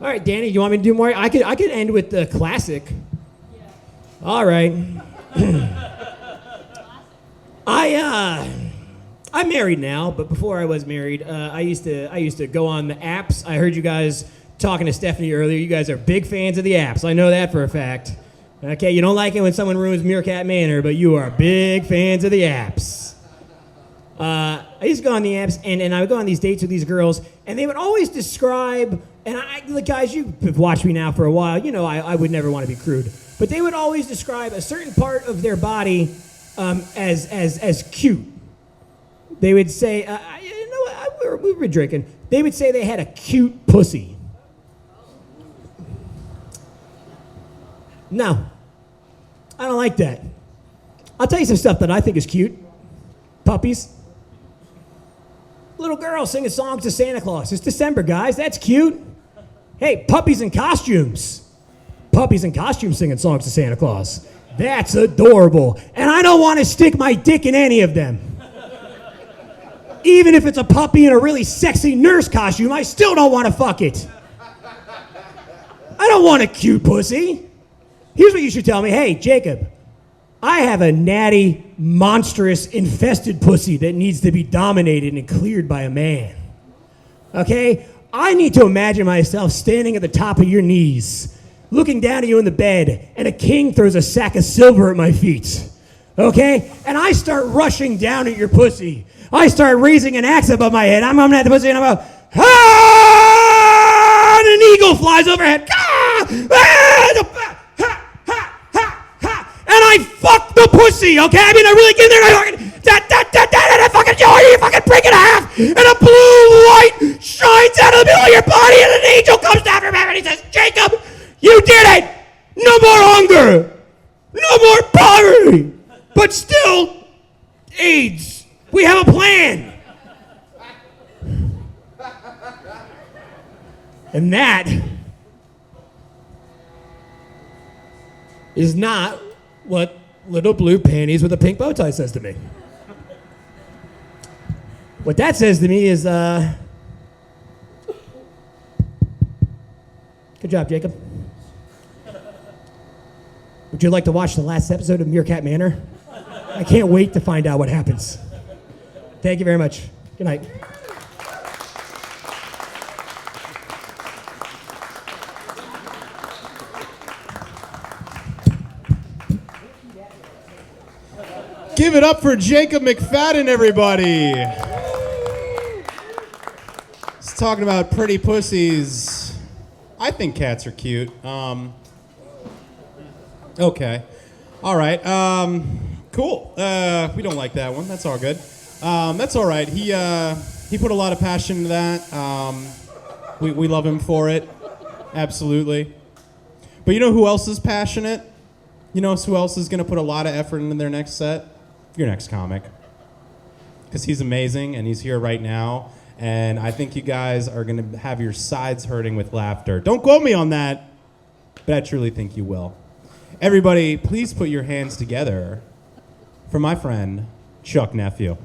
right, Danny, do you want me to do more? I could end with the classic. Yeah. All right. I'm married now, but before I was married, I used to go on the apps. I heard you guys talking to Stephanie earlier. You guys are big fans of the apps. I know that for a fact. Okay, you don't like it when someone ruins Meerkat Manor, but you are big fans of the apps. I used to go on the apps, and I would go on these dates with these girls, and they would always describe, the guys, you have watched me now for a while, you know I would never want to be crude, but they would always describe a certain part of their body as cute. They would say, we were drinking, they would say they had a cute pussy. No, I don't like that. I'll tell you some stuff that I think is cute. Puppies. Little girl singing songs to Santa Claus. It's December, guys. That's cute. Hey, puppies in costumes. Puppies in costumes singing songs to Santa Claus. That's adorable. And I don't want to stick my dick in any of them. Even if it's a puppy in a really sexy nurse costume, I still don't want to fuck it. I don't want a cute pussy. Here's what you should tell me. Hey, Jacob, I have a natty, monstrous, infested pussy that needs to be dominated and cleared by a man. Okay? I need to imagine myself standing at the top of your knees, looking down at you in the bed, and a king throws a sack of silver at my feet. Okay? And I start rushing down at your pussy. I start raising an axe above my head. I'm coming at the pussy and I'm going, ah! And an eagle flies overhead. Ah! Ah! And I fuck the pussy, okay? I mean, I really get in there and I fucking you fucking break it in half, and a blue light shines out of the middle of your body, and an angel comes down from heaven and he says, Jacob, you did it! No more hunger! No more poverty! But still, AIDS. We have a plan. And that is not what little blue panties with a pink bow tie says to me. What that says to me is, good job, Jacob. Would you like to watch the last episode of Meerkat Manor? I can't wait to find out what happens. Thank you very much. Good night.
Give it up for Jacob McFadden, everybody. He's talking about pretty pussies. I think cats are cute. Okay. All right. Cool. We don't like that one. That's all good. That's all right. He put a lot of passion into that. We love him for it. Absolutely. But you know who else is passionate? You know who else is going to put a lot of effort into their next set? Your next comic. Because he's amazing, and he's here right now. And I think you guys are going to have your sides hurting with laughter. Don't quote me on that, but I truly think you will. Everybody, please put your hands together for my friend, Chukknephew.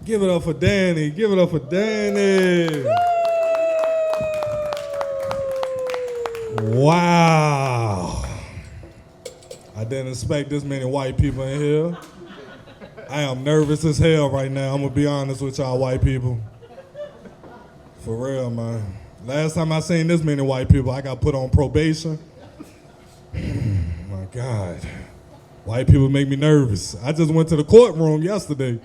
Give it up for Danny. Give it up for Danny. Wow. I didn't expect this many white people in here. I am nervous as hell right now. I'm going to be honest with y'all white people. For real, man. Last time I seen this many white people, I got put on probation. My God. White people make me nervous. I just went to the courtroom yesterday.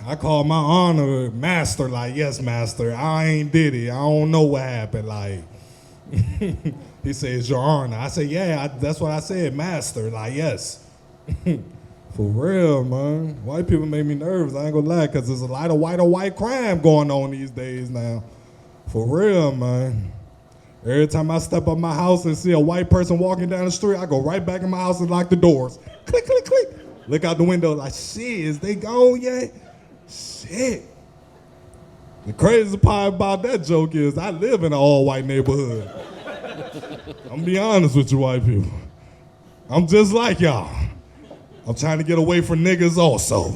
I called my honor master, like, yes, master, I ain't did it. I don't know what happened, like. He says, your honor. I said, yeah, that's what I said, master, like, yes. For real, man. White people make me nervous, I ain't gonna lie, because there's a lot of white crime going on these days now. For real, man. Every time I step up my house and see a white person walking down the street, I go right back in my house and lock the doors. Click, click, click. Look out the window like, shit, is they gone yet? Shit. The crazy part about that joke is I live in an all-white neighborhood. I'm gonna be honest with you white people. I'm just like y'all. I'm trying to get away from niggas also.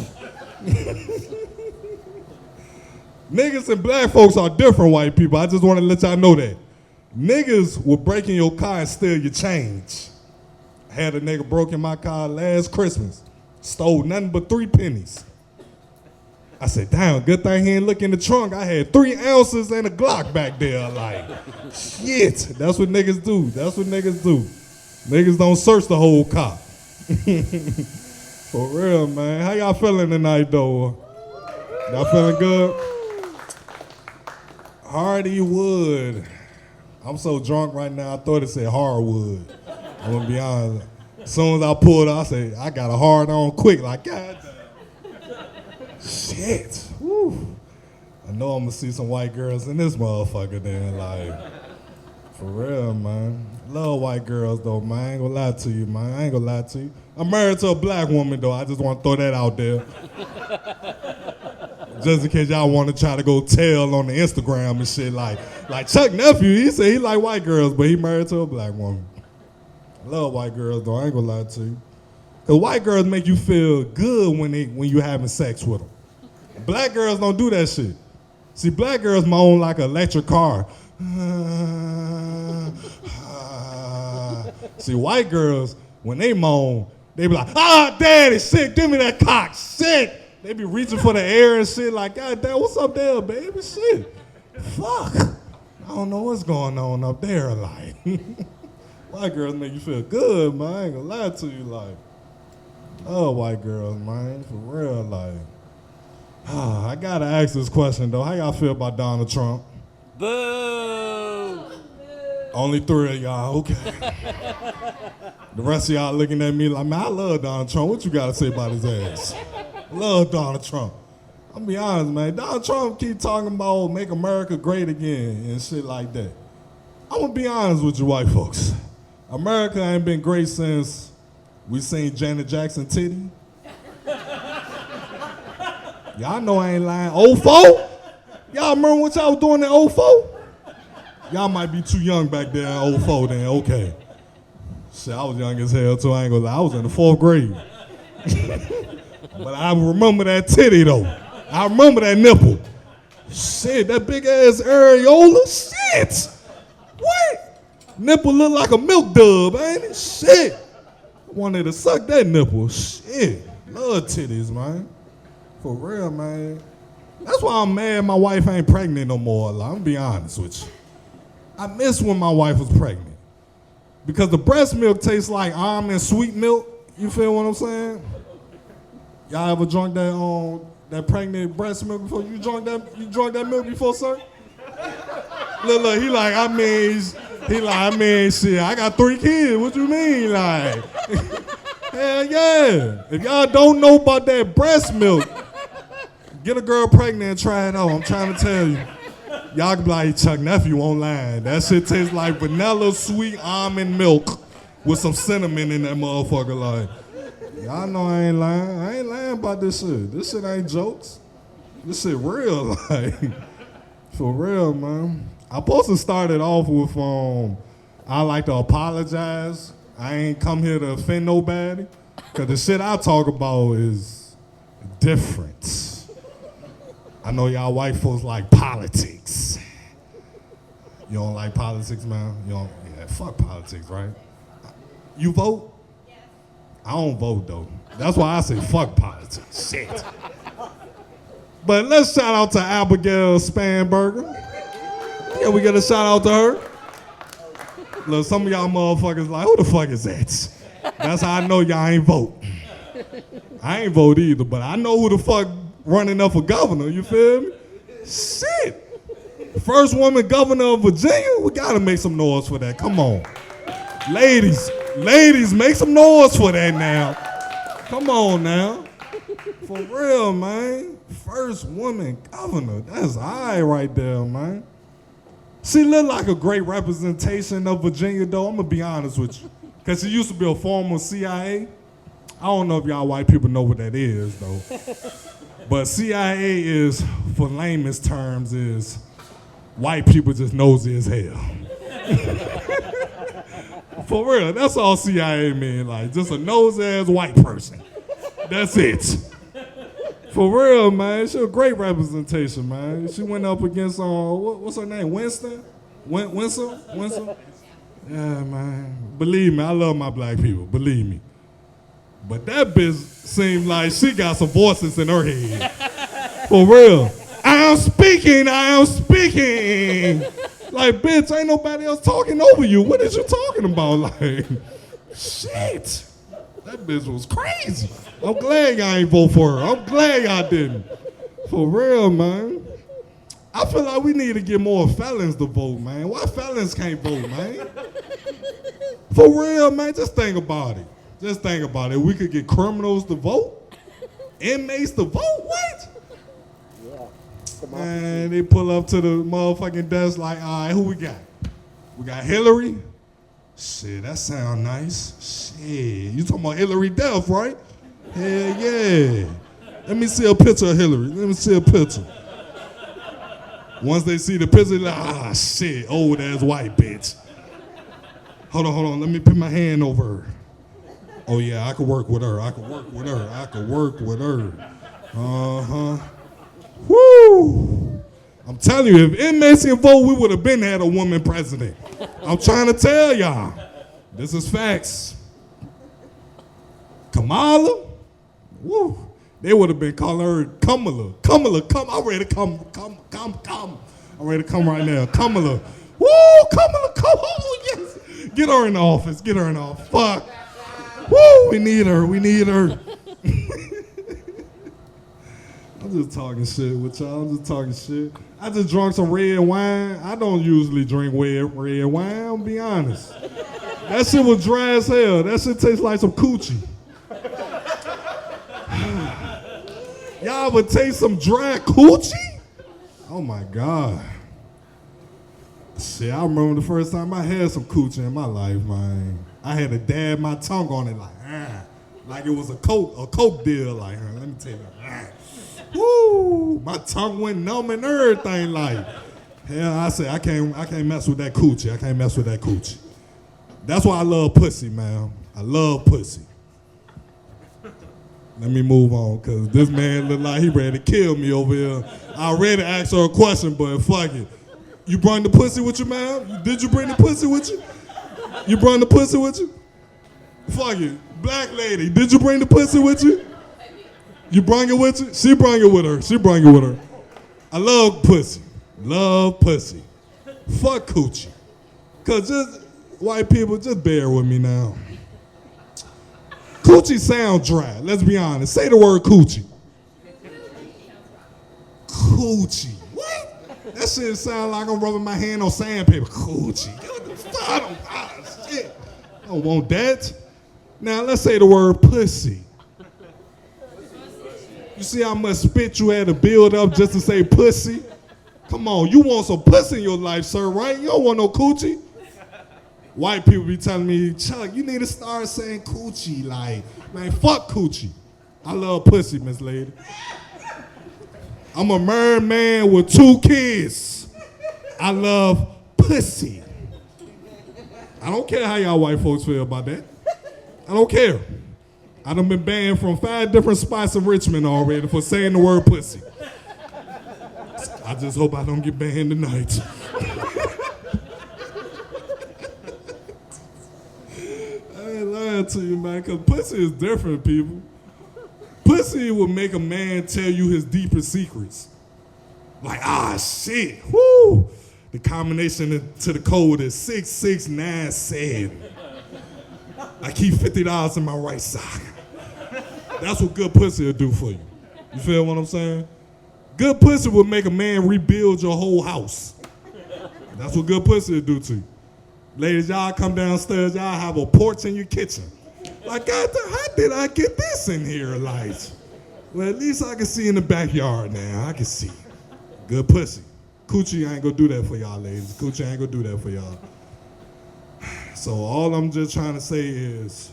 Niggas and black folks are different white people. I just want to let y'all know that. Niggas will break in your car and steal your change. I had a nigga broke in my car last Christmas. Stole nothing but 3 pennies. I said, damn, good thing he didn't look in the trunk. I had 3 ounces and a Glock back there. Like, shit. That's what niggas do. That's what niggas do. Niggas don't search the whole car. For real, man. How y'all feeling tonight, though? Y'all feeling good? Hardywood. I'm so drunk right now, I thought it said hardwood. I'm gonna be honest. As soon as I pulled out, I said, I got a hard on quick, like, God damn. Shit. Woo. I know I'm gonna see some white girls in this motherfucker then, like, for real, man. Love white girls though, man. I ain't gonna lie to you, man. I ain't gonna lie to you. I'm married to a black woman though. I just want to throw that out there. Just in case y'all want to try to go tell on the Instagram and shit, like Chukknephew, he said he like white girls, but he married to a black woman. I love white girls though, I ain't gonna lie to you. Cause white girls make you feel good when you having sex with them. Black girls don't do that shit. See, black girls moan like an electric car. See, white girls, when they moan, they be like, ah, daddy, shit, give me that cock, shit. They be reaching for the air and shit like, God damn, what's up there, baby? Shit. Fuck. I don't know what's going on up there, like. White girls make you feel good, man. I ain't gonna lie to you, like. Oh, white girls, man, for real, like. I gotta ask this question, though. How y'all feel about Donald Trump?
Boo!
Only 3 of y'all, okay. The rest of y'all looking at me like, man, I love Donald Trump. What you gotta say about his ass? Love Donald Trump. I'll be honest, man. Donald Trump keep talking about make America great again and shit like that. I'm gonna be honest with you white folks. America ain't been great since we seen Janet Jackson titty. Y'all know I ain't lying. 04? Y'all remember what y'all was doing in 04? Y'all might be too young back there in 04 then, okay. Shit, I was young as hell too, I ain't gonna lie. I was in the 4th grade. But I remember that titty though. I remember that nipple. Shit, that big ass areola. Shit. What? Nipple look like a milk dub, ain't it? Shit. I wanted to suck that nipple. Shit. Love titties, man. For real, man. That's why I'm mad my wife ain't pregnant no more. Like, I'm gonna be honest with you. I miss when my wife was pregnant. Because the breast milk tastes like almond sweet milk. You feel what I'm saying? Y'all ever drunk that that pregnant breast milk before? You drunk that milk before, sir? Look, he like, I mean, shit, I got 3 kids. What you mean, like? Hell yeah. If y'all don't know about that breast milk, get a girl pregnant and try it out. I'm trying to tell you. Y'all can be like Chukknephew online. That shit tastes like vanilla sweet almond milk with some cinnamon in that motherfucker. Like, y'all know I ain't lying. I ain't lying about this shit. This shit ain't jokes. This shit real. Like, for real, man. I supposed to start it off with I like to apologize. I ain't come here to offend nobody. Cause the shit I talk about is different. I know y'all white folks like politics. You don't like politics, man? You don't, yeah, fuck politics, right? You vote? Yes. I don't vote, though. That's why I say fuck politics. Shit. But let's shout out to Abigail Spanberger. Yeah, we get a shout out to her. Look, some of y'all motherfuckers like, who the fuck is that? That's how I know y'all ain't vote. I ain't vote either, but I know who the fuck running up for governor, you feel me? Shit. First woman governor of Virginia, we gotta make some noise for that. Come on. Ladies, make some noise for that now. Come on now. For real, man. First woman governor. That's high right there, man. She look like a great representation of Virginia, though. I'm gonna be honest with you. Cause she used to be a former CIA. I don't know if y'all white people know what that is, though. But CIA is, for layman's terms, is white people just nosy as hell. For real, that's all CIA mean, like just a nosy-ass white person. That's it. For real, man, she a great representation, man. She went up against, what's her name, Winston? Winston? Yeah, man. Believe me, I love my black people, believe me. But that bitch seemed like she got some voices in her head. For real. I am speaking. Like, bitch, ain't nobody else talking over you. What is you talking about? Like, shit. That bitch was crazy. I'm glad y'all ain't vote for her. I'm glad y'all didn't. For real, man. I feel like we need to get more felons to vote, man. Why felons can't vote, man? For real, man, just think about it. Just think about it. We could get criminals to vote? Inmates to vote? What? Yeah. Man, they pull up to the motherfucking desk like, all right, who we got? We got Hillary? Shit, that sound nice. Shit, you talking about Hillary Duff, right? Hell yeah. Let me see a picture of Hillary. Let me see a picture. Once they see the picture, they're like, shit, old ass white bitch. Hold on, let me put my hand over her. Oh yeah, I could work with her. Uh-huh. Woo! I'm telling you, if inmates can vote, we would have been had a woman president. I'm trying to tell y'all. This is facts. Kamala? Woo! They would have been calling her Kamala. Come. I'm ready to come. I'm ready to come right now. Kamala. Woo! Kamala, come on, yes. Get her in the office. Fuck. Woo! We need her. I'm just talking shit with y'all. I just drank some red wine. I don't usually drink red wine, I'll be honest. That shit was dry as hell. That shit tastes like some coochie. Y'all would taste some dry coochie? Oh my God. Shit, I remember the first time I had some coochie in my life, man. I had to dab my tongue on it like it was a coke deal, like, let me tell you. Woo! My tongue went numb and everything, like. Hell, I said I can't mess with that coochie. That's why I love pussy, man. I love pussy. Let me move on, because this man look like he ready to kill me over here. I already asked her a question, but fuck it. You brought the pussy with you, man? Did you bring the pussy with you? You brought the pussy with you? Fuck it. Black lady, did you bring the pussy with you? You brought it with you? She brought it with her. I love pussy. Fuck coochie. Because just white people, just bear with me now. Coochie sound dry. Let's be honest. Say the word coochie. Coochie. What? That shit sound like I'm rubbing my hand on sandpaper. Coochie. What the fuck? Shit. I don't want that. Now let's say the word pussy. You see how much spit you had to build up just to say pussy? Come on, you want some pussy in your life, sir, right? You don't want no coochie. White people be telling me, Chuck, you need to start saying coochie. Like, man, fuck coochie. I love pussy, Miss Lady. I'm a married man with 2 kids. I love pussy. I don't care how y'all white folks feel about that. I don't care. I done been banned from 5 different spots in Richmond already for saying the word pussy. I just hope I don't get banned tonight. I ain't lying to you, man, because pussy is different, people. Pussy will make a man tell you his deepest secrets. Like, shit, whoo. The combination to the code is 6697. I keep $50 in my right sock. That's what good pussy will do for you. You feel what I'm saying? Good pussy will make a man rebuild your whole house. That's what good pussy will do to you. Ladies, y'all come downstairs, y'all have a porch in your kitchen. Like, God, how did I get this in here? Like, well, at least I can see in the backyard now. I can see. Good pussy. Coochie ain't gonna do that for y'all, ladies. Coochie ain't gonna do that for y'all. So all I'm just trying to say is,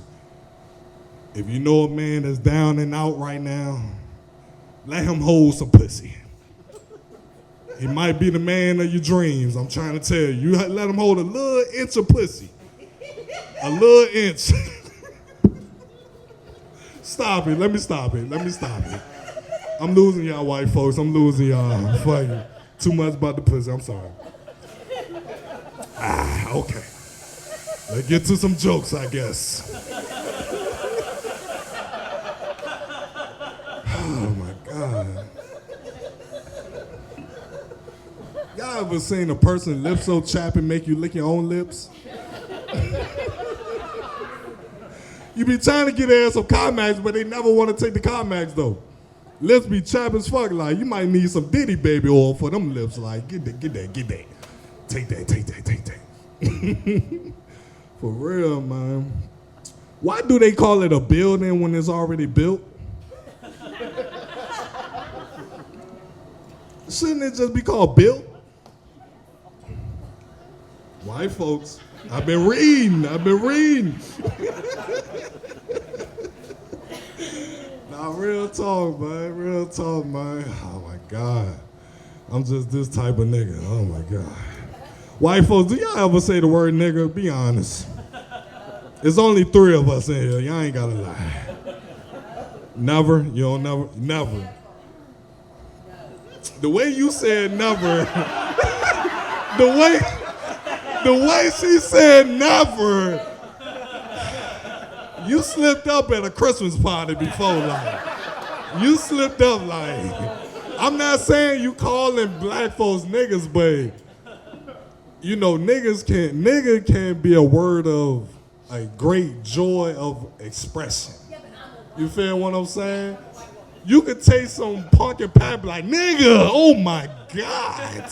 if you know a man that's down and out right now, let him hold some pussy. He might be the man of your dreams, I'm trying to tell you. You let him hold a little inch of pussy. A little inch. Stop it, let me stop it. I'm losing y'all white folks, I'm losing y'all. Fuck you. Too much about the pussy, I'm sorry. Okay. Let's get to some jokes, I guess. Oh my God. Y'all ever seen a person's lips so chapped and make you lick your own lips? You be trying to get their some Carmax, but they never want to take the Carmax though. Lips be chapped as fuck. Like, you might need some Diddy baby oil for them lips. Like, get that. Take that. For real, man. Why do they call it a building when it's already built? Shouldn't it just be called built? White folks, I've been reading. Nah, real talk, man. Oh my God. I'm just this type of nigga. Oh my God. White folks, do y'all ever say the word nigga? Be honest. There's only 3 of us in here. Y'all ain't gotta lie. Never? You don't never? The way you said never, the way she said never, you slipped up at a Christmas party before, like. You slipped up, like. I'm not saying you calling black folks niggas, but you know, nigga can be a word of a great joy of expression. You feel what I'm saying? You could take some punk and pap like, nigga, oh my God.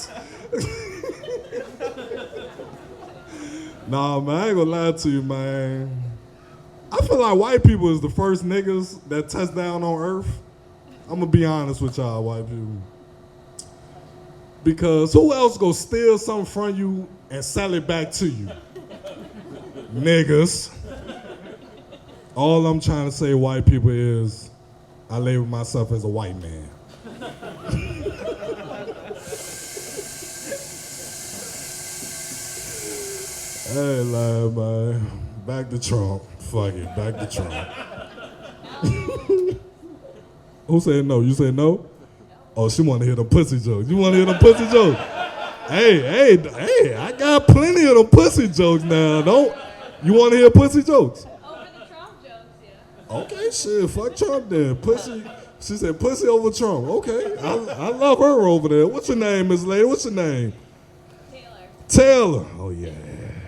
Nah, man, I ain't gonna lie to you, man. I feel like white people is the first niggas that touched down on earth. I'm gonna be honest with y'all, white people. Because who else gonna steal something from you and sell it back to you? Niggas. All I'm trying to say, white people, is I label myself as a white man. Hey, like, man, back to Trump. Fuck it, back to Trump. Who said no? You said no? Oh, she want to hear the pussy jokes. You want to hear the pussy jokes? Hey, I got plenty of them pussy jokes now. You want to hear pussy jokes?
Over the Trump jokes, yeah.
Okay, shit, fuck Trump then. Pussy. She said pussy over Trump. Okay, I love her over there. What's your name, Miss Lady? What's your name? Taylor. Oh yeah,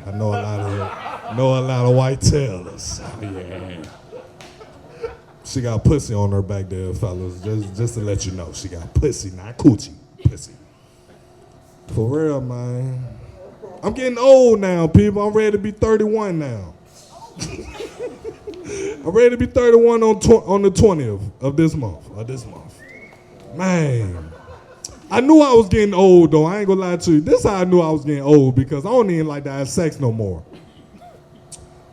I know a lot of white Taylors. Oh yeah. She got pussy on her back there, fellas. Just to let you know, she got pussy, not coochie. Pussy. For real, man. I'm getting old now, people. I'm ready to be 31 now. I'm ready to be 31 on the 20th of this month. Man. I knew I was getting old, though. I ain't gonna lie to you. This is how I knew I was getting old, because I don't even like to have sex no more.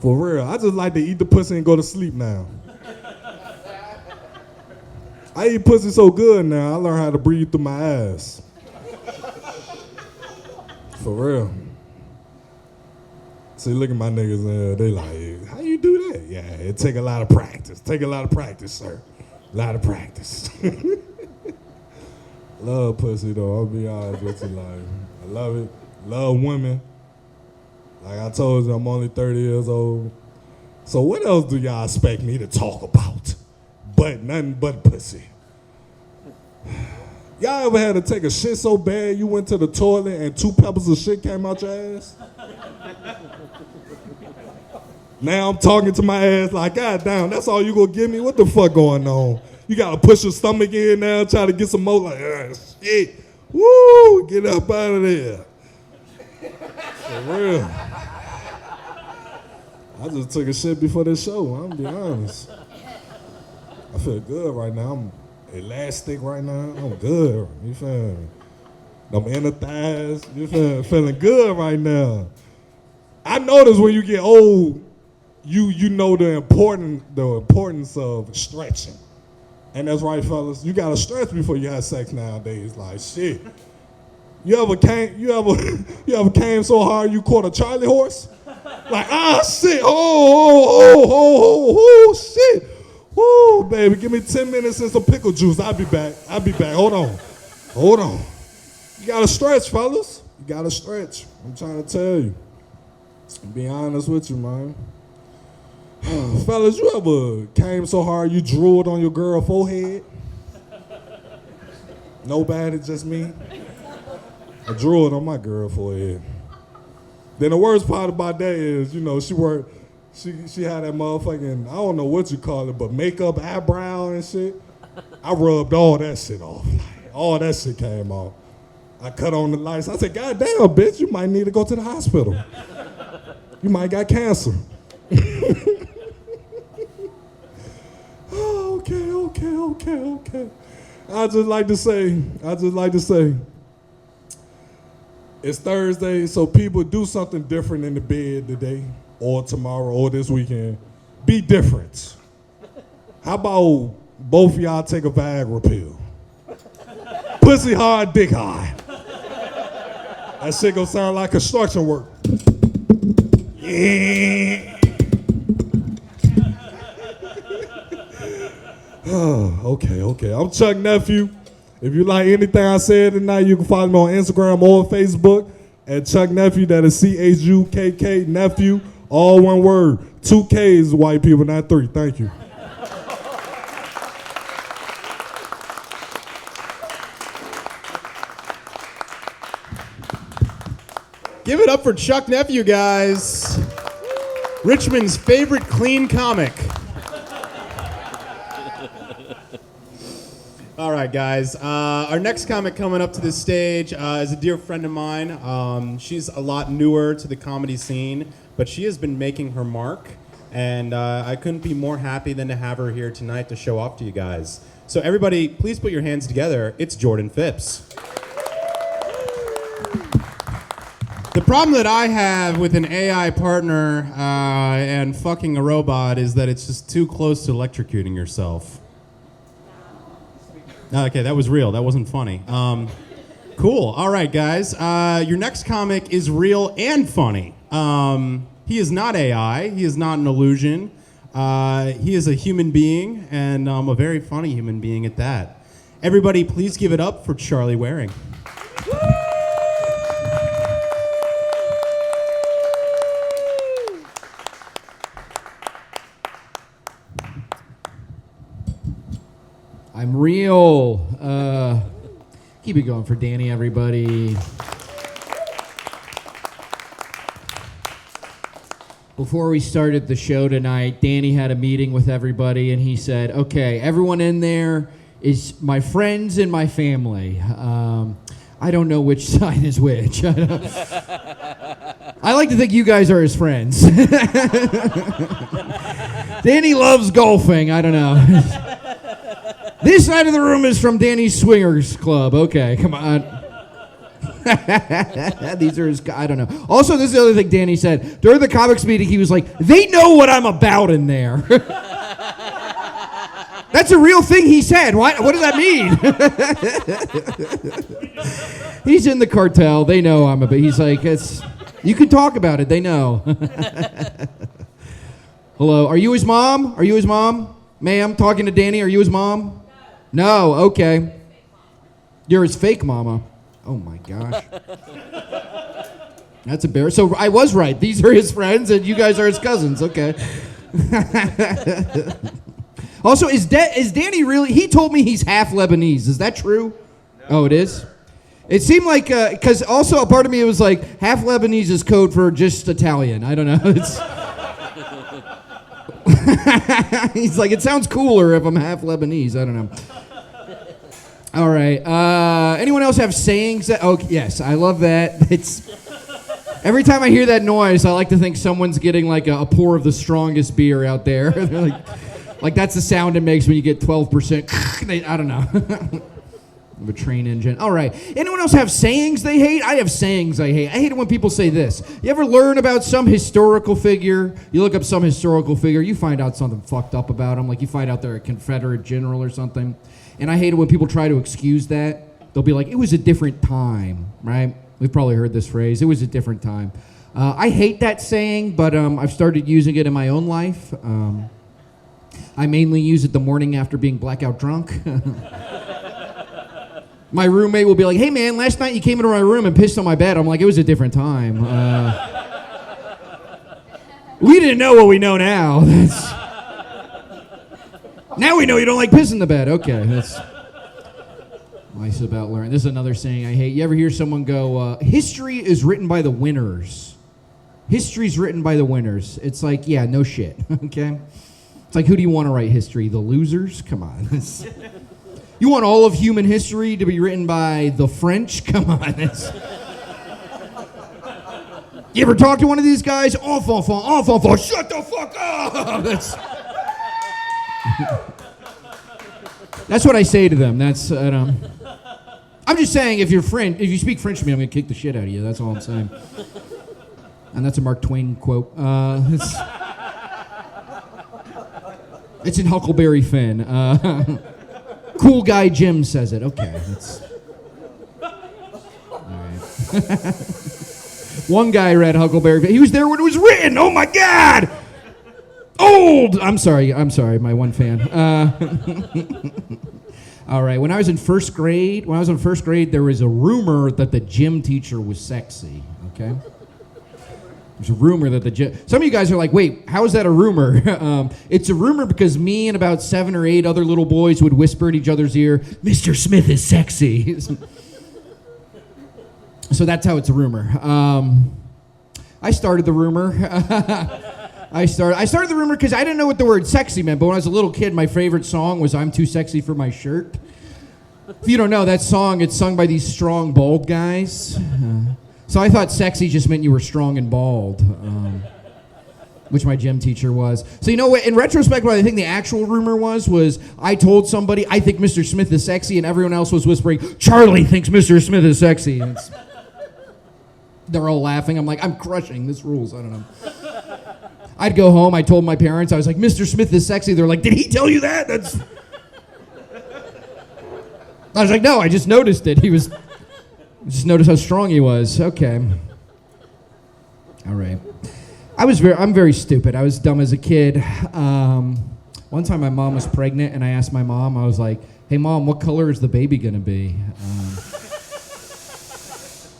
For real. I just like to eat the pussy and go to sleep now. I eat pussy so good now, I learned how to breathe through my ass. For real. See, look at my niggas, they like, how you do that? Yeah, it take a lot of practice. Sir. A lot of practice. Love pussy, though, I'll be honest with you, like, I love it. Love women. Like I told you, I'm only 30 years old. So what else do y'all expect me to talk about? But nothing but pussy. Y'all ever had to take a shit so bad you went to the toilet and 2 pebbles of shit came out your ass? Now I'm talking to my ass like, God damn, that's all you gonna give me? What the fuck going on? You gotta push your stomach in now, try to get some more, like, shit. Woo, get up out of there. For real. I just took a shit before this show, I'm gonna be honest. I feel good right now. I'm elastic right now. I'm good. You feel me? Them inner thighs. You feeling good right now. I notice when you get old, you know the importance of stretching. And that's right, fellas. You gotta stretch before you have sex nowadays. Like shit. You ever came so hard you caught a Charlie horse? Like, shit. Oh, shit. Woo, baby, give me 10 minutes and some pickle juice. I'll be back. Hold on. You gotta stretch, fellas. You gotta stretch. I'm trying to tell you. Be honest with you, man. Fellas, you ever came so hard you drooled on your girl's forehead? Nobody, just me? I drooled on my girl's forehead. Then the worst part about that is, she had that motherfucking, I don't know what you call it, but makeup, eyebrow and shit. I rubbed all that shit off. All that shit came off. I cut on the lights. I said, God damn, bitch, you might need to go to the hospital. You might got cancer. Oh, okay. I just like to say, it's Thursday, so people do something different in the bed today, or tomorrow, or this weekend. Be different. How about both of y'all take a Viagra pill? Pussy hard, dick hard. That shit gonna sound like construction work. Yeah. Okay. I'm Chukknephew. If you like anything I said tonight, you can follow me on Instagram or Facebook at Chukknephew. That is CHUKK nephew, all one word. 2 K's, white people, not 3. Thank you.
Give it up for Chukknephew, guys. Richmond's favorite clean comic. All right, guys. Our next comic coming up to the stage is a dear friend of mine. She's a lot newer to the comedy scene, but she has been making her mark, and I couldn't be more happy than to have her here tonight to show off to you guys. So everybody, please put your hands together. It's Jordan Phipps. The problem that I have with an AI partner and fucking a robot is that it's just too close to electrocuting yourself. Okay, that was real. That wasn't funny. Cool. All right, guys. Your next comic is real and funny. He is not AI. He is not an illusion. He is a human being, and a very funny human being at that. Everybody, please give it up for Charlie Waring.
I'm real. Keep it going for Danny, everybody. Before we started the show tonight, Danny had a meeting with everybody, and he said, okay, everyone in there, is my friends and my family. I don't know which side is which. I like to think you guys are his friends. Danny loves golfing. I don't know. This side of the room is from Danny's Swingers Club. Okay, come on. These are his, I don't know. Also, this is the other thing Danny said. During the comics meeting, he was like, they know what I'm about in there. That's a real thing he said. What does that mean? He's in the cartel. They know I'm about. He's like, you can talk about it. They know. Hello. Are you his mom? Are you his mom? Ma'am, talking to Danny. Are you his mom? No. Okay. You're his fake mama. Oh, my gosh. That's embarrassing. So I was right. These are his friends, and you guys are his cousins. Okay. Also, is Danny really... He told me he's half Lebanese. Is that true? No. Oh, it is? It seemed like... Because also a part of me was like, half Lebanese is code for just Italian. I don't know. It's... He's like, it sounds cooler if I'm half Lebanese. I don't know. All right. Anyone else have sayings? Oh, yes. I love that. It's... Every time I hear that noise, I like to think someone's getting like a pour of the strongest beer out there. They're like that's the sound it makes when you get 12%. I don't know. Of a train engine. All right. Anyone else have sayings they hate? I have sayings I hate. I hate it when people say this. You ever learn about some historical figure? You look up some historical figure, you find out something fucked up about them. Like you find out they're a Confederate general or something. And I hate it when people try to excuse that. They'll be like, it was a different time, right? We've probably heard this phrase. It was a different time. I hate that saying, but I've started using it in my own life. I mainly use it the morning after being blackout drunk. My roommate will be like, hey man, last night you came into my room and pissed on my bed. I'm like, it was a different time. We didn't know what we know now. Now we know you don't like pissing the bed. Okay, that's nice about learning. This is another saying I hate. You ever hear someone go, history is written by the winners. History's written by the winners. It's like, yeah, no shit, okay? It's like, who do you want to write history? The losers? Come on. You want all of human history to be written by the French? Come on. You ever talk to one of these guys? Enfant, shut the fuck up! That's what I say to them. I'm just saying, if you speak French to me, I'm going to kick the shit out of you. That's all I'm saying. And that's a Mark Twain quote. It's in Huckleberry Finn. Cool guy Jim says it. Okay. All right. One guy read Huckleberry Finn. He was there when it was written. Oh my God! Old! I'm sorry, my one fan. All right, when I was in first grade, there was a rumor that the gym teacher was sexy, okay? There's a rumor that some of you guys are like, wait, how is that a rumor? It's a rumor because me and about 7 or 8 other little boys would whisper in each other's ear, Mr. Smith is sexy. So that's how it's a rumor. I started the rumor. I started the rumor because I didn't know what the word sexy meant, but when I was a little kid, my favorite song was I'm Too Sexy for My Shirt. If you don't know that song, it's sung by these strong, bald guys. So I thought sexy just meant you were strong and bald, which my gym teacher was. So you know what, in retrospect, what I think the actual rumor was I told somebody, I think Mr. Smith is sexy, and everyone else was whispering, Charlie thinks Mr. Smith is sexy. And they're all laughing. I'm like, I'm crushing. This rules. I don't know. I'd go home. I told my parents, I was like, Mr. Smith is sexy. They're like, did he tell you that? I was like, no, I just noticed it. Just noticed how strong he was. Okay. All right. I'm very stupid. I was dumb as a kid. One time my mom was pregnant, and I asked my mom, I was like, hey, Mom, what color is the baby going to be?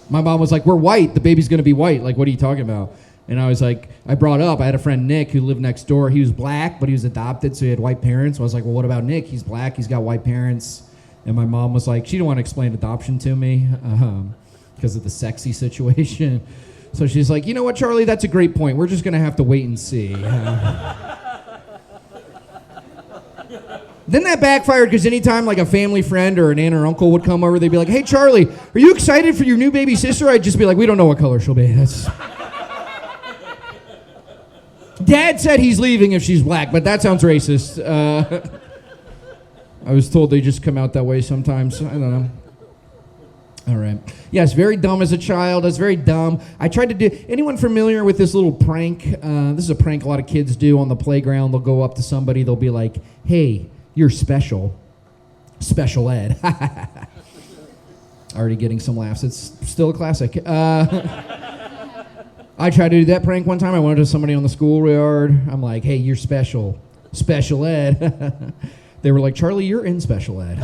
My mom was like, we're white. The baby's going to be white. Like, what are you talking about? And I was like, I had a friend, Nick, who lived next door. He was black, but he was adopted, so he had white parents. So I was like, well, what about Nick? He's black. He's got white parents. And my mom was like, she didn't want to explain adoption to me because of the sexy situation. So she's like, you know what, Charlie, that's a great point. We're just going to have to wait and see.
Then that backfired because anytime like a family friend or an aunt or uncle would come over, they'd be like, "Hey, Charlie, are you excited for your new baby sister?" I'd just be like, "We don't know what color she'll be." That's... Dad said he's leaving if she's black, but that sounds racist. I was told they just come out that way sometimes. I don't know. All right. Yes, very dumb as a child. I was very dumb. I tried to do... Anyone familiar with this little prank? This is a prank a lot of kids do on the playground. They'll go up to somebody. They'll be like, "Hey, you're special. Special ed." Already getting some laughs. It's still a classic. I tried to do that prank one time. I went to somebody on the schoolyard. I'm like, "Hey, you're special. Special ed." They were like, "Charlie, you're in special ed."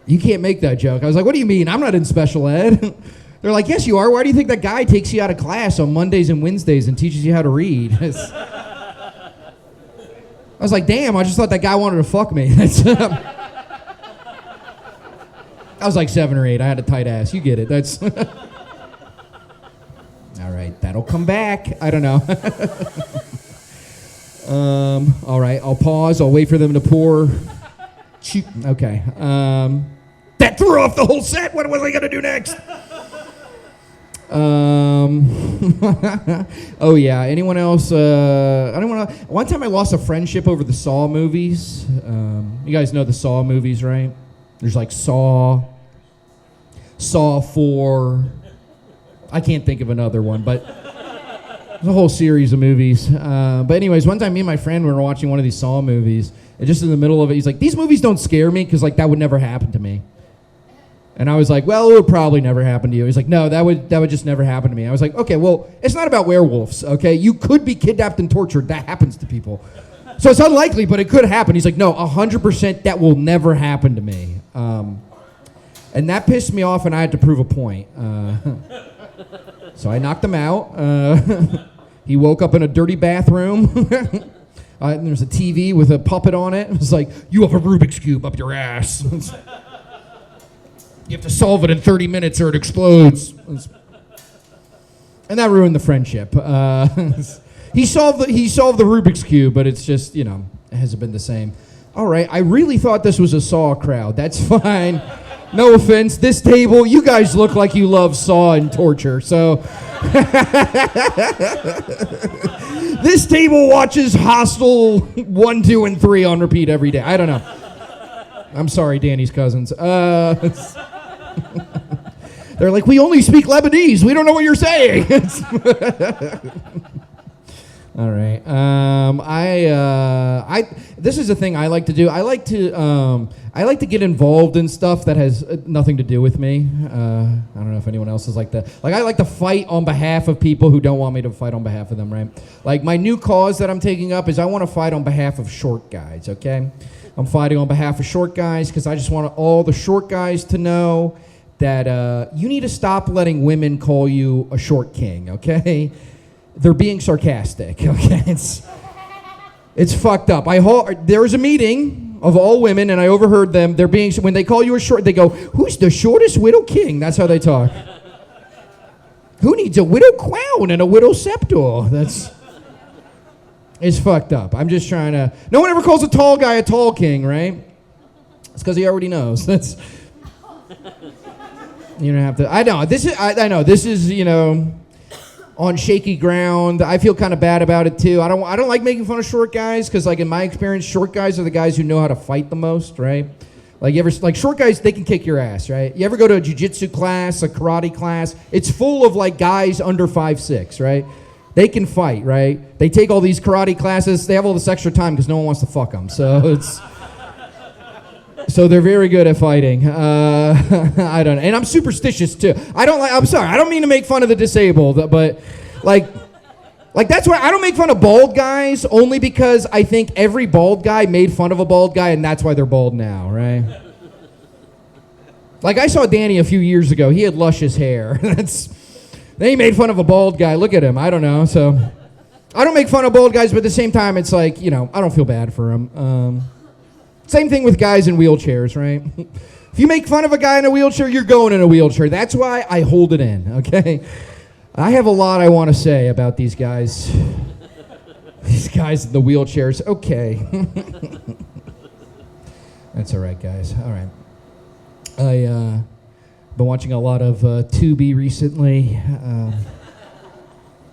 You can't make that joke. I was like, "What do you mean? I'm not in special ed." They're like, "Yes, you are. Why do you think that guy takes you out of class on Mondays and Wednesdays and teaches you how to read?" I was like, "Damn, I just thought that guy wanted to fuck me." I was like 7 or 8. I had a tight ass. You get it. That's... All right, that'll come back. I don't know. All right, I'll pause. I'll wait for them to pour. Okay. That threw off the whole set. What was I going to do next? Oh, yeah. Anyone else? One time I lost a friendship over the Saw movies. You guys know the Saw movies, right? There's like Saw 4. I can't think of another one, but there's a whole series of movies. But anyways, one time me and my friend were watching one of these Saw movies, and just in the middle of it, he's like, "These movies don't scare me because like that would never happen to me." And I was like, "Well, it would probably never happen to you." He's like, "No, that would just never happen to me." I was like, "Okay, well, it's not about werewolves, okay? You could be kidnapped and tortured. That happens to people. So it's unlikely, but it could happen." He's like, "No, 100% that will never happen to me." And that pissed me off, and I had to prove a point. So I knocked him out. He woke up in a dirty bathroom. And there's a TV with a puppet on it. It was like, "You have a Rubik's Cube up your ass. You have to solve it in 30 minutes or it explodes." And that ruined the friendship. He solved the Rubik's Cube, but it's just, it hasn't been the same. All right, I really thought this was a Saw crowd. That's fine. No offense. This table, you guys look like you love Saw and torture, so... This table watches Hostel 1, 2, and 3 on repeat every day. I don't know. I'm sorry, Danny's cousins. They're like, "We only speak Lebanese. We don't know what you're saying." All right. This is a thing I like to do. I like to get involved in stuff that has nothing to do with me. I don't know if anyone else is like that. Like, I like to fight on behalf of people who don't want me to fight on behalf of them, right? Like, my new cause that I'm taking up is I want to fight on behalf of short guys, okay? I'm fighting on behalf of short guys because I just want all the short guys to know that you need to stop letting women call you a short king, okay? They're being sarcastic, okay? It's fucked up. There was a meeting of all women, and I overheard them. When they call you a short, they go, "Who's the shortest widow king?" That's how they talk. "Who needs a widow crown and a widow scepter?" It's fucked up. I'm just trying to... No one ever calls a tall guy a tall king, right? It's because he already knows. You don't have to... I know, this is, on shaky ground. I feel kind of bad about it too. I don't like making fun of short guys because, like, in my experience, short guys are the guys who know how to fight the most, right? Like, short guys, they can kick your ass, right? You ever go to a jiu-jitsu class, a karate class? It's full of, like, guys under 5'6", right? They can fight, right? They take all these karate classes. They have all this extra time because no one wants to fuck them. So they're very good at fighting. I don't know. And I'm superstitious too. I'm sorry. I don't mean to make fun of the disabled, but like that's why I don't make fun of bald guys, only because I think every bald guy made fun of a bald guy, and that's why they're bald now, right? Like, I saw Danny a few years ago. He had luscious hair. They made fun of a bald guy. Look at him. I don't know. So I don't make fun of bald guys, but at the same time, it's like, I don't feel bad for him. Same thing with guys in wheelchairs, right? If you make fun of a guy in a wheelchair, you're going in a wheelchair. That's why I hold it in, okay? I have a lot I want to say about these guys. These guys in the wheelchairs. Okay. That's all right, guys. All right. I been watching a lot of Tubi recently.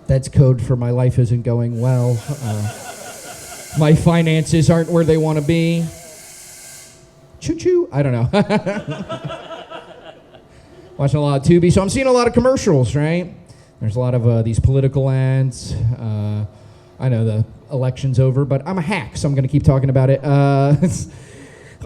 That's code for my life isn't going well. My finances aren't where they want to be. Choo-choo. I don't know. Watching a lot of Tubi, so I'm seeing a lot of commercials, right? There's a lot of these political ads. I know the election's over, but I'm a hack, so I'm going to keep talking about it.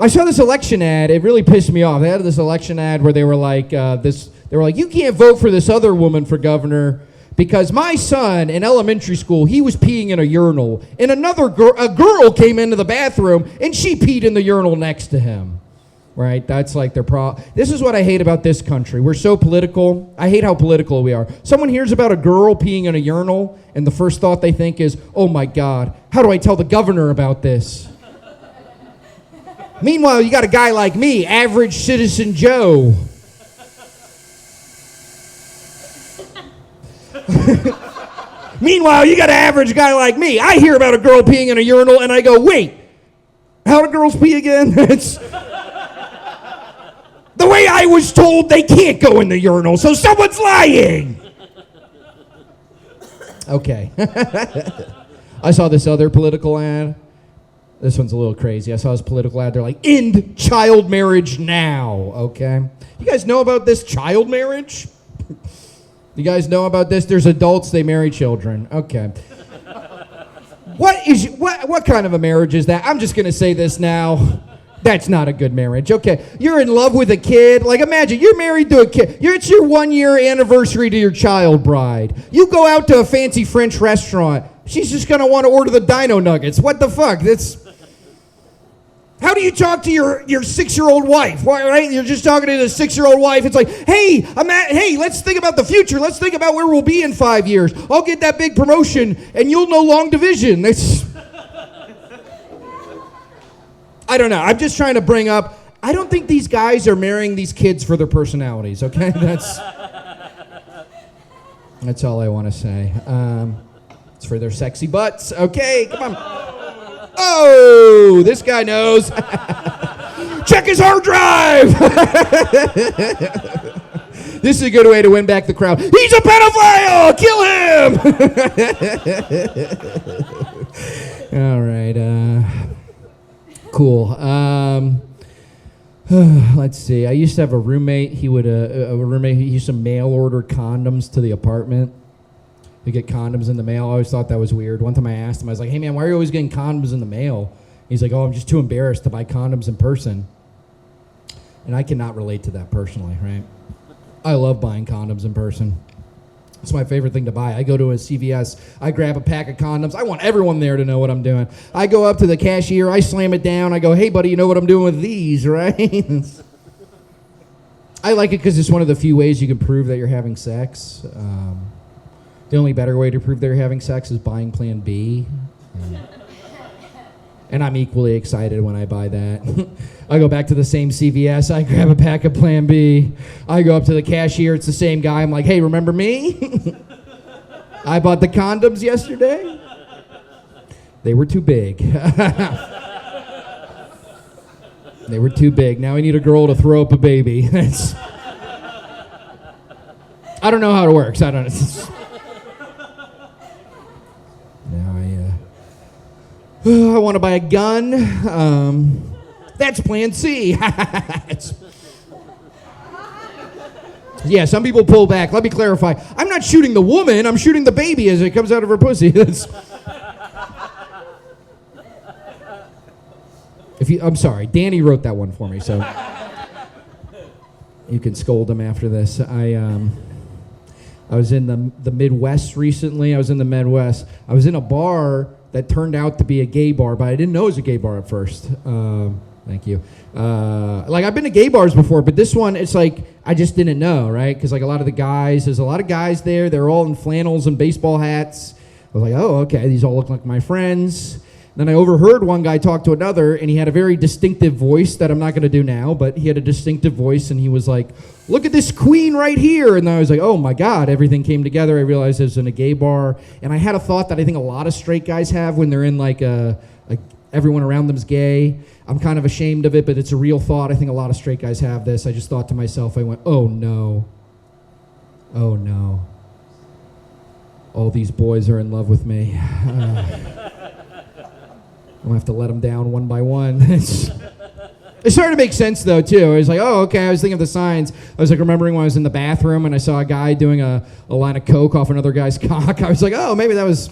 I saw this election ad. It really pissed me off. They had this election ad where they were like, you can't vote for this other woman for governor because my son in elementary school, he was peeing in a urinal, and a girl came into the bathroom and she peed in the urinal next to him. Right? That's like their problem. This is what I hate about this country. We're so political. I hate how political we are. Someone hears about a girl peeing in a urinal, and the first thought they think is, oh my God, how do I tell the governor about this? Meanwhile, you got a guy like me, average citizen Joe. Meanwhile, you got an average guy like me. I hear about a girl peeing in a urinal, and I go, wait, how do girls pee again? It's the way I was told they can't go in the urinal, so someone's lying. Okay. I saw this other political ad. This one's a little crazy. I saw this political ad. They're like, end child marriage now, okay? You guys know about this child marriage? You guys know about this? There's adults, they marry children. Okay. What kind of a marriage is that? I'm just going to say this now. That's not a good marriage. Okay, you're in love with a kid. Like, imagine, you're married to a kid. It's your 1-year anniversary to your child bride. You go out to a fancy French restaurant. She's just going to want to order the dino nuggets. What the fuck? How do you talk to your 6-year-old wife? Why, right? You're just talking to the 6-year-old wife. It's like, hey, let's think about the future. Let's think about where we'll be in 5 years. I'll get that big promotion, and you'll know long division. I don't know. I'm just trying to bring up, I don't think these guys are marrying these kids for their personalities, okay? That's all I want to say. It's for their sexy butts. Okay, come on. Oh, this guy knows. Check his hard drive. This is a good way to win back the crowd. He's a pedophile. Kill him. All right. Cool. Let's see. I used to have a roommate. He used to mail order condoms to the apartment. He'd get condoms in the mail. I always thought that was weird. One time I asked him, I was like, hey man, why are you always getting condoms in the mail? He's like, oh, I'm just too embarrassed to buy condoms in person. And I cannot relate to that personally, right? I love buying condoms in person. It's my favorite thing to buy. I go to a CVS, I grab a pack of condoms. I want everyone there to know what I'm doing. I go up to the cashier, I slam it down. I go, hey, buddy, you know what I'm doing with these, right? I like it because it's one of the few ways you can prove that you're having sex. The only better way to prove they're having sex is buying Plan B. And I'm equally excited when I buy that. I go back to the same CVS. I grab a pack of Plan B. I go up to the cashier. It's the same guy. I'm like, hey, remember me? I bought the condoms yesterday. They were too big. They were too big. Now I need a girl to throw up a baby. I don't know how it works. I don't know. Now I want to buy a gun. That's Plan C. Yeah, some people pull back. Let me clarify. I'm not shooting the woman. I'm shooting the baby as it comes out of her pussy. I'm sorry. Danny wrote that one for me, so you can scold him after this. I was in the Midwest recently. I was in the Midwest. I was in a bar that turned out to be a gay bar, but I didn't know it was a gay bar at first. Thank you. I've been to gay bars before, but this one, it's like, I just didn't know, right? Because like there's a lot of guys there. They're all in flannels and baseball hats. I was like, oh, okay, these all look like my friends. Then I overheard one guy talk to another, and he had a very distinctive voice that I'm not going to do now, but he had a distinctive voice, and he was like, look at this queen right here. And I was like, oh my God, everything came together. I realized it was in a gay bar. And I had a thought that I think a lot of straight guys have when they're in like a everyone around them's gay. I'm kind of ashamed of it, but it's a real thought. I think a lot of straight guys have this. I just thought to myself, I went, oh no. Oh no. All these boys are in love with me. I'm gonna have to let them down one by one. It started to make sense though too. I was like, oh, okay. I was thinking of the signs. I was like remembering when I was in the bathroom and I saw a guy doing a line of coke off another guy's cock. I was like, oh, maybe that was.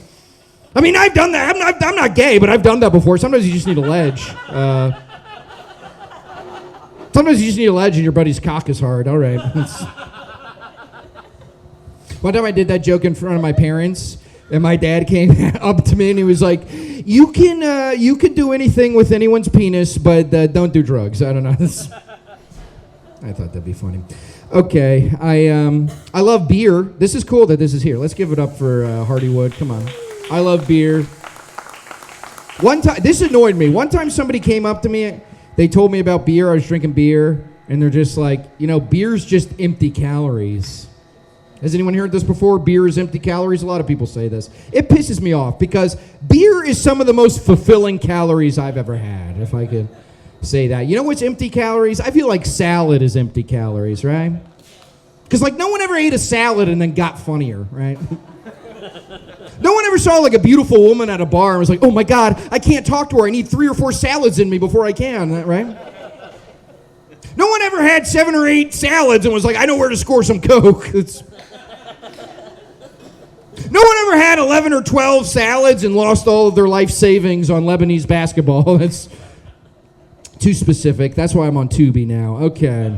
I mean, I've done that. I'm not gay, but I've done that before. Sometimes you just need a ledge. Sometimes you just need a ledge and your buddy's cock is hard. All right. One time I did that joke in front of my parents, and my dad came up to me and he was like, "You can do anything with anyone's penis, but don't do drugs." I don't know. I thought that'd be funny. Okay, I love beer. This is cool that this is here. Let's give it up for Hardywood. Come on, I love beer. One time, this annoyed me. One time somebody came up to me. They told me about beer. I was drinking beer, and they're just like, beer's just empty calories. Has anyone heard this before? Beer is empty calories? A lot of people say this. It pisses me off because beer is some of the most fulfilling calories I've ever had, if I could say that. You know what's empty calories? I feel like salad is empty calories, right? Because, no one ever ate a salad and then got funnier, right? No one ever saw, a beautiful woman at a bar and was like, oh, my God, I can't talk to her. I need 3 or 4 salads in me before I can, right? No one ever had 7 or 8 salads and was like, I know where to score some Coke. No one ever had 11 or 12 salads and lost all of their life savings on Lebanese basketball. That's too specific. That's why I'm on Tubi now. Okay.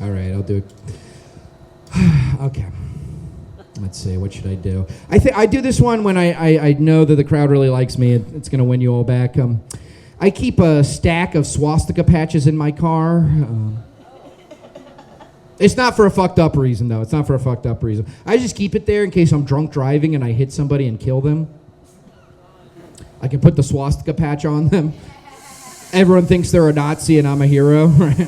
All right, I'll do it. Okay. Let's see, what should I do? I do this one when I know that the crowd really likes me. It's going to win you all back. I keep a stack of swastika patches in my car. It's not for a fucked up reason, though. It's not for a fucked up reason. I just keep it there in case I'm drunk driving and I hit somebody and kill them. I can put the swastika patch on them. Everyone thinks they're a Nazi and I'm a hero, right?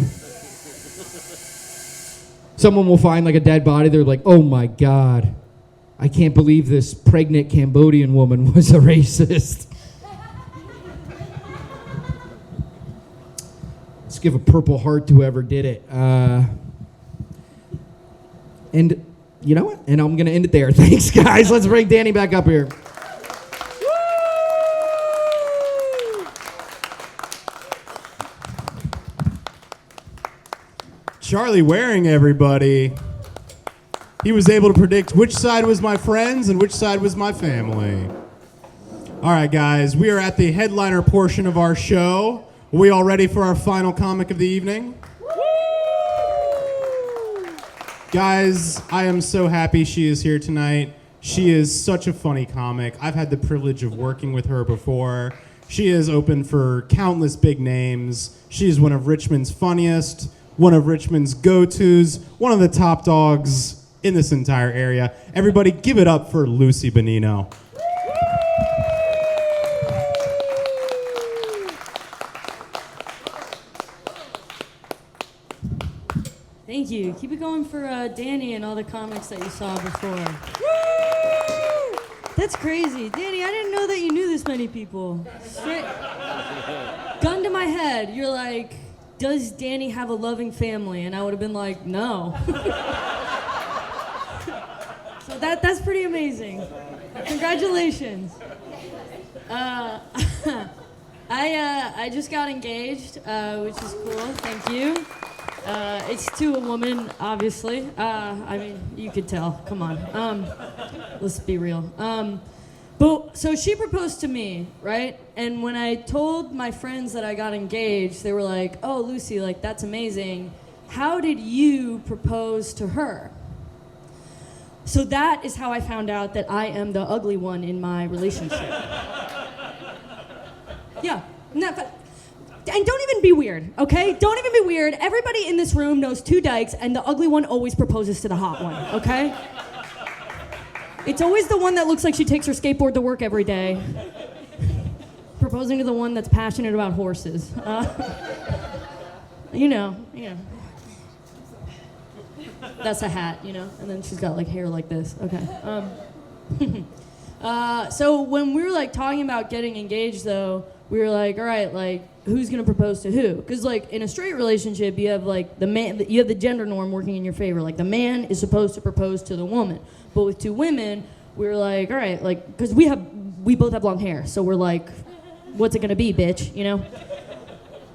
Someone will find a dead body. They're like, oh my God, I can't believe this pregnant Cambodian woman was a racist. Let's give a Purple Heart to whoever did it. And you know what? And I'm going to end it there. Thanks, guys. Let's bring Danny back up here.
Charlie Waring, everybody. He was able to predict which side was my friends and which side was my family. All right, guys. We are at the headliner portion of our show. Are we all ready for our final comic of the evening? Guys, I am so happy she is here tonight. She is such a funny comic. I've had the privilege of working with her before. She has opened for countless big names. She is one of Richmond's funniest, one of Richmond's go-tos, one of the top dogs in this entire area. Everybody give it up for Lucy Bonino.
Thank you. Keep it going for Danny and all the comics that you saw before. That's crazy. Danny, I didn't know that you knew this many people. Straight gun to my head, you're like, does Danny have a loving family? And I would have been like, no. So that's pretty amazing. Congratulations. I just got engaged, which is cool. Thank you. It's to a woman, obviously. I mean, you could tell. Come on. Let's be real. But so she proposed to me, right? And when I told my friends that I got engaged, they were like, "Oh, Lucy, that's amazing. How did you propose to her?" So that is how I found out that I am the ugly one in my relationship. Yeah. And don't even be weird, okay? Don't even be weird. Everybody in this room knows 2 dykes, and the ugly one always proposes to the hot one, okay? It's always the one that looks like she takes her skateboard to work every day, proposing to the one that's passionate about horses. You know. That's a hat, and then she's got hair like this. Okay. So when we were like talking about getting engaged, though, we were like, all right, like who's gonna propose to who? Because like in a straight relationship, you have like you have the gender norm working in your favor. Like the man is supposed to propose to the woman, but with two women, we were like, all right, like because we both have long hair, so we're like, what's it gonna be, bitch? You know.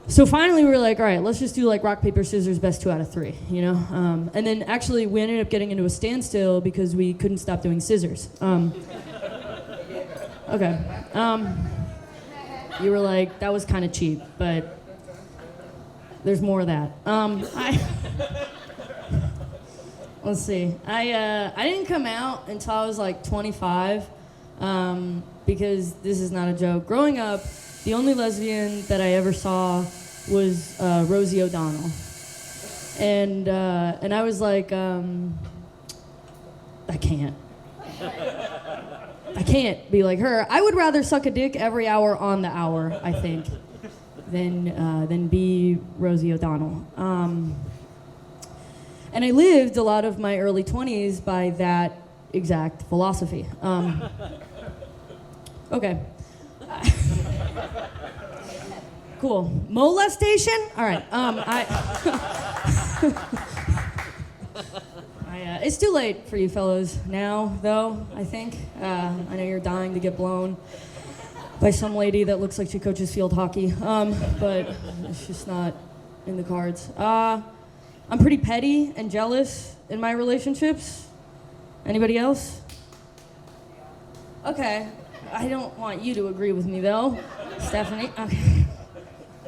So finally, we were like, all right, let's just do like rock, paper, scissors, best 2 out of 3, you know? And then actually, we ended up getting into a standstill because we couldn't stop doing scissors. Okay. You were like, that was kind of cheap, but there's more of that. Let's see. I didn't come out until I was like 25 because this is not a joke. Growing up, the only lesbian that I ever saw was Rosie O'Donnell, and I was like, I can't be like her. I would rather suck a dick every hour on the hour, I think, than be Rosie O'Donnell. And I lived a lot of my early 20s by that exact philosophy. Okay. Cool. Molestation? All right. It's too late for you fellows now, though, I think. I know you're dying to get blown by some lady that looks like she coaches field hockey, but it's just not in the cards. I'm pretty petty and jealous in my relationships. Anybody else? Okay. I don't want you to agree with me, though, Stephanie. Okay.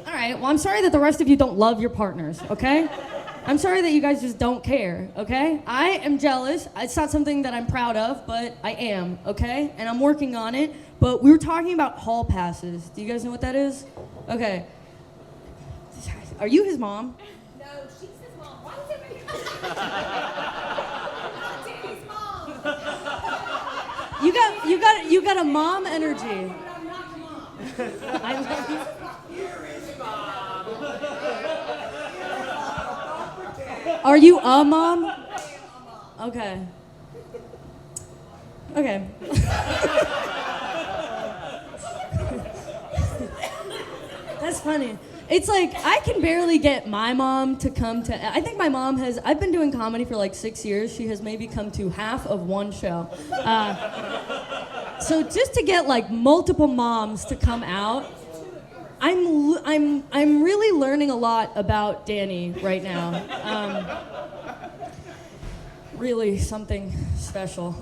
All right. Well, I'm sorry that the rest of you don't love your partners, okay? I'm sorry that you guys just don't care, okay? I am jealous. It's not something that I'm proud of, but I am, okay? And I'm working on it. But we were talking about hall passes. Do you guys know what that is? Okay. Are you his mom?
No, she's his mom. Why is everybody not Danny's mom?
You got a mom energy.
But I'm not your mom.
I love you. Are you a mom? Okay. Okay. That's funny. It's like I can barely get my mom to come to. I think my mom has. I've been doing comedy for like 6 years. She has maybe come to half of one show. So just to get like multiple moms to come out, I'm really learning a lot about Danny right now. Really something special.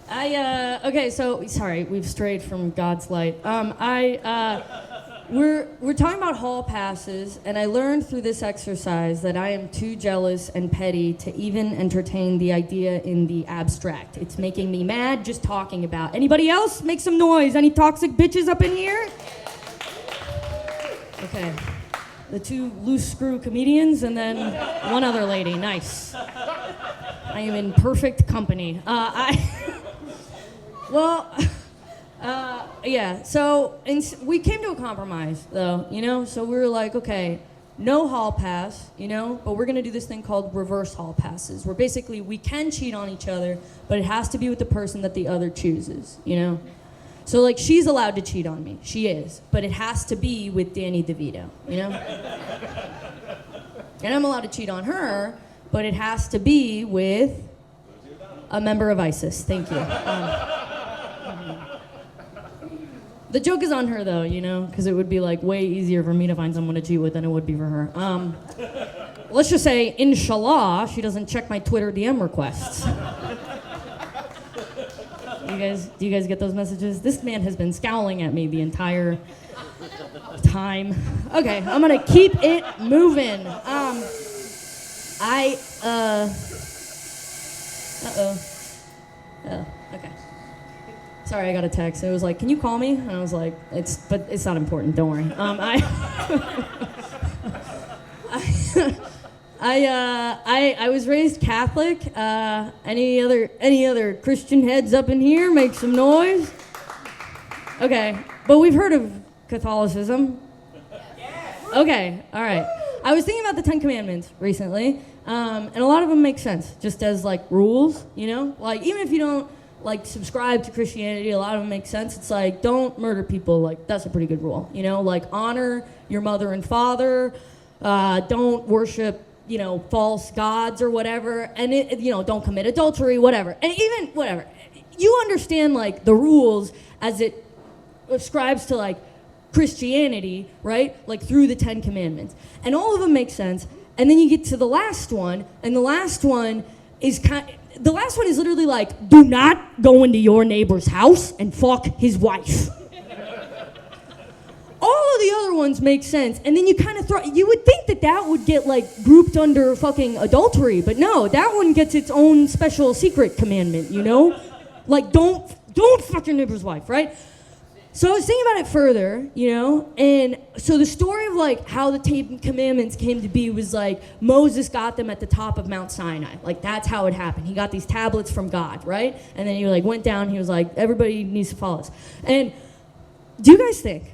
Okay, so sorry, we've strayed from God's light. We're talking about hall passes, and I learned through this exercise that I am too jealous and petty to even entertain the idea in the abstract. It's making me mad just talking about. Anybody else? Make some noise. Any toxic bitches up in here? Okay. The 2 loose screw comedians and then one other lady. Nice. I am in perfect company. Yeah, so we came to a compromise, though, you know? So we were like, okay, no hall pass, you know? But we're going to do this thing called reverse hall passes, where basically we can cheat on each other, but it has to be with the person that the other chooses, you know? So, like, she's allowed to cheat on me. She is. But it has to be with Danny DeVito, you know? And I'm allowed to cheat on her, but it has to be with a member of ISIS. Thank you. The joke is on her, though, you know? Because it would be, like, way easier for me to find someone to cheat with than it would be for her. Let's just say, inshallah, she doesn't check my Twitter DM requests. Do you guys get those messages? This man has been scowling at me the entire time. Okay, I'm gonna keep it moving. Oh, okay. Sorry, I got a text. It was like, "Can you call me?" And I was like, but it's not important. Don't worry. I was raised Catholic. Any other Christian heads up in here? Make some noise. Okay, but we've heard of Catholicism. Okay, all right. I was thinking about the 10 Commandments recently, And a lot of them make sense, just as like rules, you know? Like even if you don't like subscribe to Christianity, a lot of them make sense. It's like, don't murder people. Like that's a pretty good rule, you know? Like honor your mother and father. Don't worship, you know, false gods or whatever. And you know, don't commit adultery, whatever. And even whatever. You understand like the rules as it ascribes to like Christianity, right? Like through the 10 Commandments. And all of them make sense. And then you get to the last one, and the last one is literally like, do not go into your neighbor's house and fuck his wife. All of the other ones make sense, and then you kind of you would think that would get like grouped under fucking adultery, but no, that one gets its own special secret commandment, you know? Like don't fuck your neighbor's wife, right? So I was thinking about it further, you know, and so the story of like how the 10 Commandments came to be was like Moses got them at the top of Mount Sinai. Like that's how it happened. He got these tablets from God, right? And then he like went down, he was like, everybody needs to follow this. And do you guys think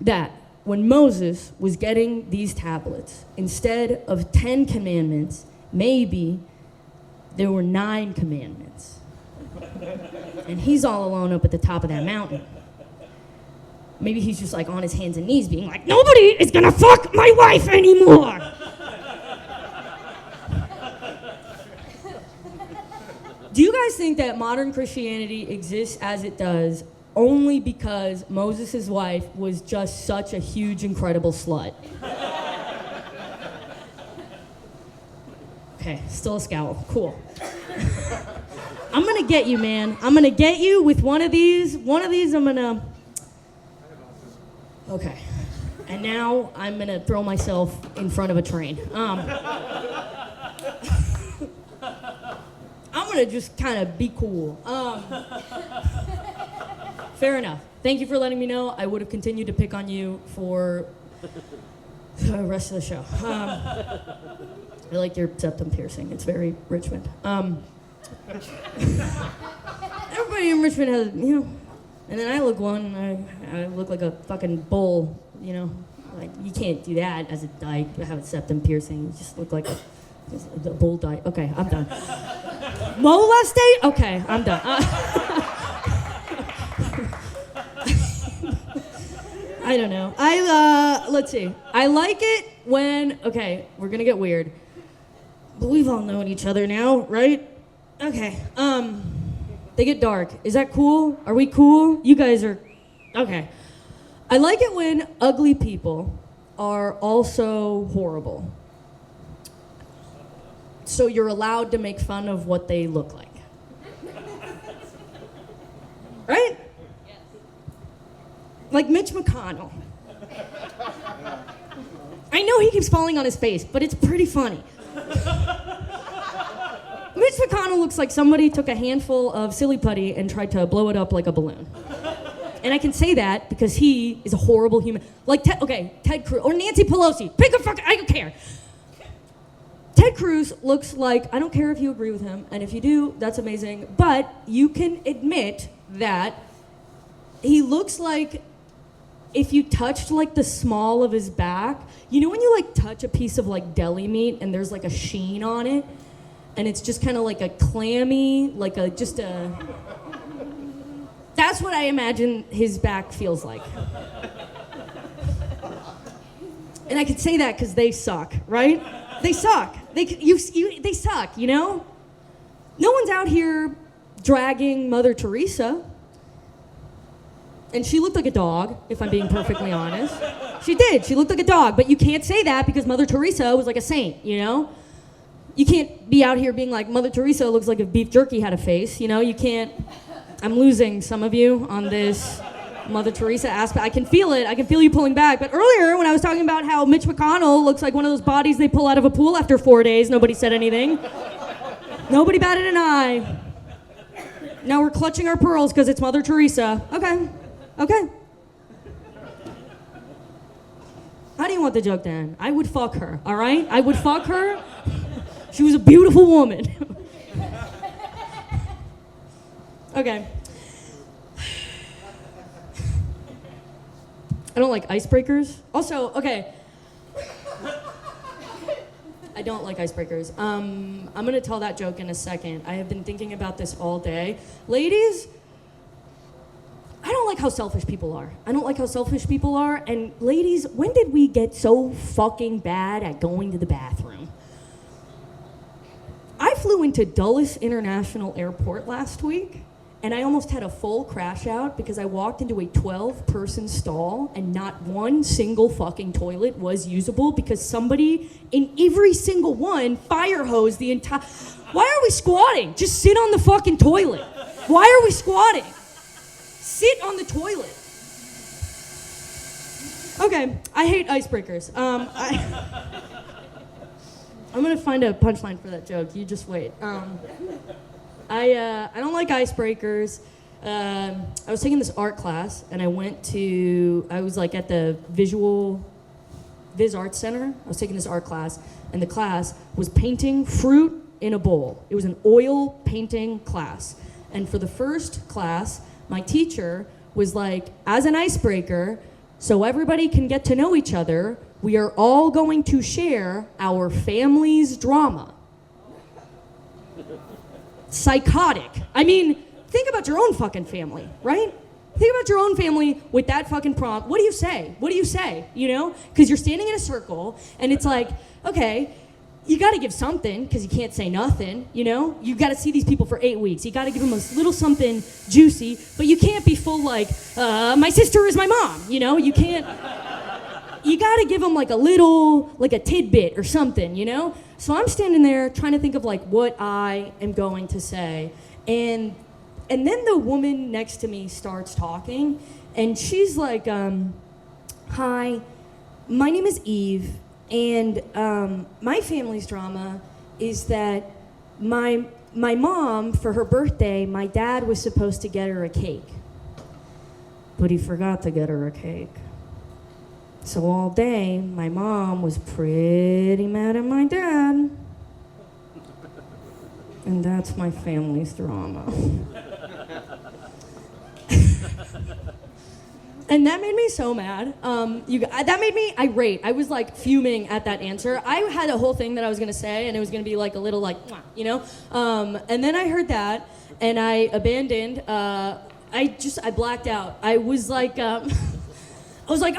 that when Moses was getting these tablets, instead of 10 commandments, maybe there were 9 commandments? And he's all alone up at the top of that mountain. Maybe he's just like on his hands and knees being like, nobody is gonna fuck my wife anymore. Do you guys think that modern Christianity exists as it does only because Moses' wife was just such a huge, incredible slut? Okay, still a scowl. Cool. I'm gonna get you, man. I'm gonna get you with one of these. One of these I'm gonna... Okay. And now I'm gonna throw myself in front of a train. I'm gonna just kind of be cool. Fair enough. Thank you for letting me know. I would have continued to pick on you for the rest of the show. I like your septum piercing. It's very Richmond. Everybody in Richmond has, you know, and then I look one, I look like a fucking bull, you know. Like, you can't do that as a dyke, have a septum piercing. You just look like a bull dyke. Okay, I'm done. Molestate? Okay, I'm done. I don't know. Let's see. I like it when, okay, we're gonna get weird. But we've all known each other now, right? Okay, they get dark. Is that cool? Are we cool? You guys are, okay. I like it when ugly people are also horrible. So you're allowed to make fun of what they look like. Right? Yes. Like Mitch McConnell. I know he keeps falling on his face, but it's pretty funny. Mitch McConnell looks like somebody took a handful of silly putty and tried to blow it up like a balloon. And I can say that because he is a horrible human. Like, Ted Cruz, or Nancy Pelosi. Pick a fucking, I don't care. Ted Cruz looks like, I don't care if you agree with him, and if you do, that's amazing, but you can admit that he looks like if you touched like the small of his back, you know when you like touch a piece of like deli meat and there's like a sheen on it? And it's just kind of like a clammy, like a, just a... That's what I imagine his back feels like. And I could say that because they suck, right? They suck. They suck, you know? No one's out here dragging Mother Teresa. And she looked like a dog, if I'm being perfectly honest. She did. She looked like a dog. But you can't say that because Mother Teresa was like a saint, you know? You can't be out here being like, Mother Teresa looks like if beef jerky had a face, you know? You can't... I'm losing some of you on this Mother Teresa aspect. I can feel it. I can feel you pulling back. But earlier, when I was talking about how Mitch McConnell looks like one of those bodies they pull out of a pool after 4 days, nobody said anything. Nobody batted an eye. Now we're clutching our pearls because it's Mother Teresa. Okay. Okay. How do you want the joke to end? I would fuck her, all right? I would fuck her. She was a beautiful woman. Okay. I don't like icebreakers. Also, okay. I don't like icebreakers. I'm gonna tell that joke in a second. I have been thinking about this all day. Ladies, I don't like how selfish people are. And ladies, when did we get so fucking bad at going to the bathroom? I flew into Dulles International Airport last week, and I almost had a full crash out because I walked into a 12-person stall and not one single fucking toilet was usable because somebody in every single one fire hosed the entire... Why are we squatting? Just sit on the fucking toilet. Why are we squatting? Sit on the toilet. Okay, I hate icebreakers. I'm gonna find a punchline for that joke. You just wait. I don't like icebreakers. I was taking this art class, and I was like at the Viz Arts Center. I was taking this art class, and the class was painting fruit in a bowl. It was an oil painting class. And for the first class, my teacher was like, as an icebreaker, so everybody can get to know each other, we are all going to share our family's drama. Psychotic. I mean, think about your own fucking family, right? Think about your own family with that fucking prompt. What do you say? What do you say? You know? Because you're standing in a circle, and it's like, okay, you got to give something because you can't say nothing, you know? You got to see these people for 8 weeks. You got to give them a little something juicy, but you can't be full like, my sister is my mom, you know? You can't... You got to give them like a little, like a tidbit or something, you know? So I'm standing there trying to think of like what I am going to say. And then the woman next to me starts talking, and she's like, hi, my name is Eve, and my family's drama is that my mom, for her birthday, my dad was supposed to get her a cake, but he forgot to get her a cake. So all day, my mom was pretty mad at my dad. And that's my family's drama. And that made me so mad. That made me irate. I was like fuming at that answer. I had a whole thing that I was gonna say, and it was gonna be like a little like, you know? And then I heard that, and I abandoned. I blacked out. I was like,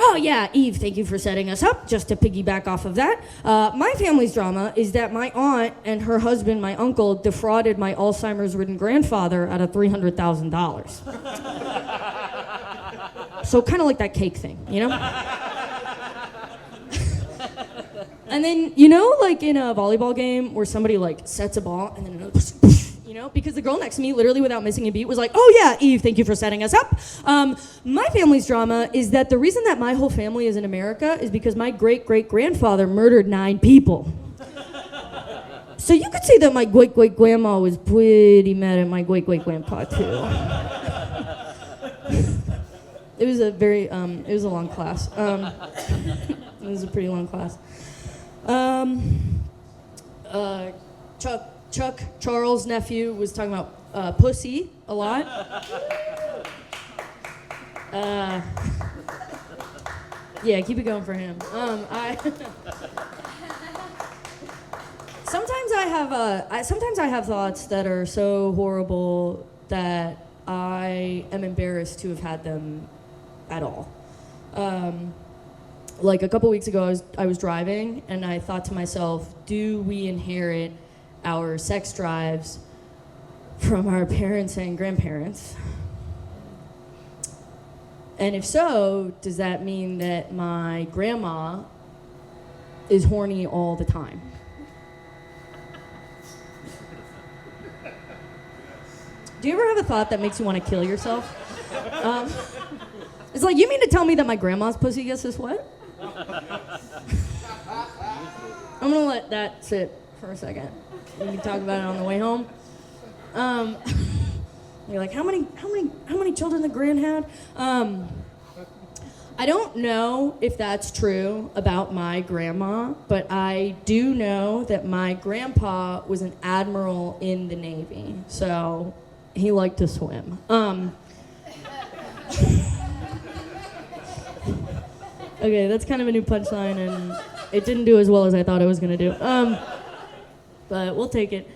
oh yeah, Eve, thank you for setting us up. Just to piggyback off of that, my family's drama is that my aunt and her husband, my uncle, defrauded my Alzheimer's-ridden grandfather out of $300,000. So kind of like that cake thing, you know? And then, you know, like in a volleyball game where somebody like sets a ball and then another person, you know, because the girl next to me, literally without missing a beat, was like, oh yeah, Eve, thank you for setting us up. My family's drama is that the reason that my whole family is in America is because my great-great-grandfather murdered 9 people. So you could say that my great-great-grandma was pretty mad at my great-great-grandpa too. It was a very, it was a long class. It was a pretty long class. Chuck, Charles' nephew, was talking about pussy a lot. Yeah, keep it going for him. Sometimes I have thoughts that are so horrible that I am embarrassed to have had them at all. Like a couple weeks ago, I was driving, and I thought to myself, do we inherit our sex drives from our parents and grandparents? And if so, does that mean that my grandma is horny all the time? Do you ever have a thought that makes you want to kill yourself? It's like, you mean to tell me that my grandma's pussy gets this wet? I'm gonna let that sit for a second. We can talk about it on the way home. You're like, how many children the grand had? I don't know if that's true about my grandma, but I do know that my grandpa was an admiral in the Navy, so he liked to swim. Okay, that's kind of a new punchline, and It didn't do as well as I thought it was gonna do. But we'll take it.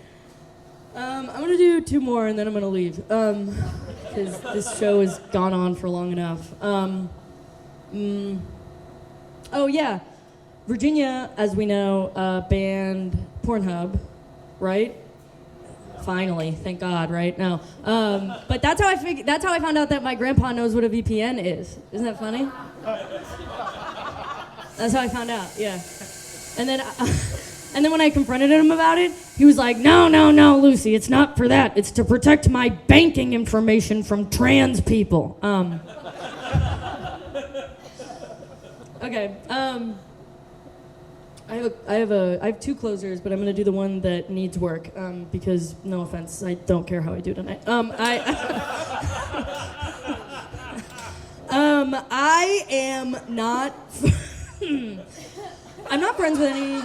I'm gonna do 2 more and then I'm gonna leave. Because this show has gone on for long enough. Oh yeah, Virginia, as we know, banned Pornhub, right? Finally, thank God, right? No, but that's how I found out that my grandpa knows what a VPN is. Isn't that funny? That's how I found out. Yeah, and then when I confronted him about it, he was like, "No, Lucy, it's not for that. It's to protect my banking information from trans people." Okay. I have 2 closers, but I'm gonna do the one that needs work because, no offense, I don't care how I do tonight. I am not. I'm not friends with any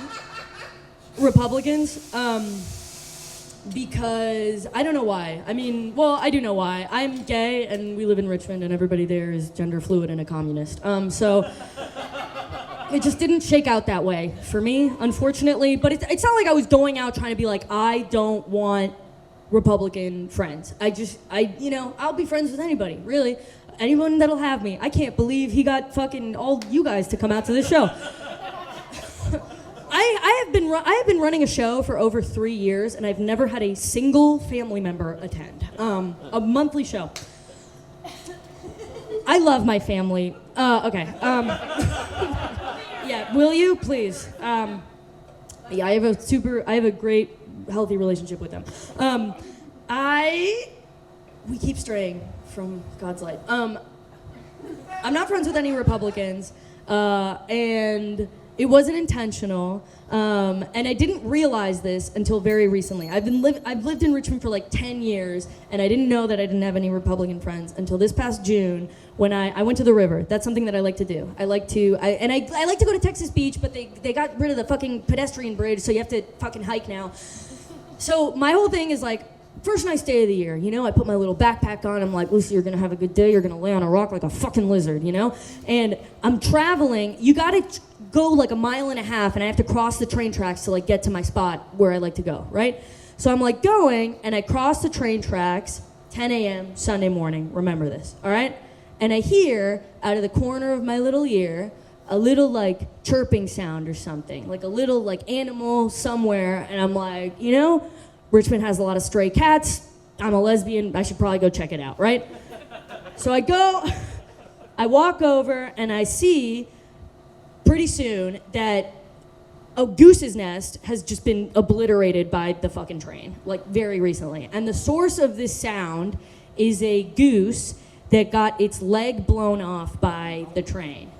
Republicans because I don't know why. I mean, well, I do know why. I'm gay, and we live in Richmond, and everybody there is gender fluid and a communist. So. It just didn't shake out that way for me, unfortunately. But it's not like I was going out trying to be like, I don't want Republican friends. I'll be friends with anybody, really. Anyone that'll have me. I can't believe he got fucking all you guys to come out to this show. I have been running a show for over 3 years, and I've never had a single family member attend. A monthly show. I love my family. Okay. Yeah, will you please? Yeah, I have a great, healthy relationship with them. We keep straying from God's light. I'm not friends with any Republicans, and it wasn't intentional. And I didn't realize this until very recently. I've lived in Richmond for like 10 years, and I didn't know that I didn't have any Republican friends until this past June when I went to the river. That's something that I like to do. I like to go to Texas Beach, but they got rid of the fucking pedestrian bridge, so you have to fucking hike now. So my whole thing is like, first nice day of the year, you know, I put my little backpack on, I'm like, Lucy, you're gonna have a good day, you're gonna lay on a rock like a fucking lizard, you know? And I'm traveling, you gotta go like 1.5 miles, and I have to cross the train tracks to like get to my spot where I like to go, right? So I'm like going, and I cross the train tracks, 10 a.m. Sunday morning, remember this, all right? And I hear, out of the corner of my little ear, a little like chirping sound or something, like a little like animal somewhere, and I'm like, you know, Richmond has a lot of stray cats, I'm a lesbian, I should probably go check it out, right? So I walk over, and I see pretty soon that a goose's nest has just been obliterated by the fucking train, like very recently. And the source of this sound is a goose that got its leg blown off by the train.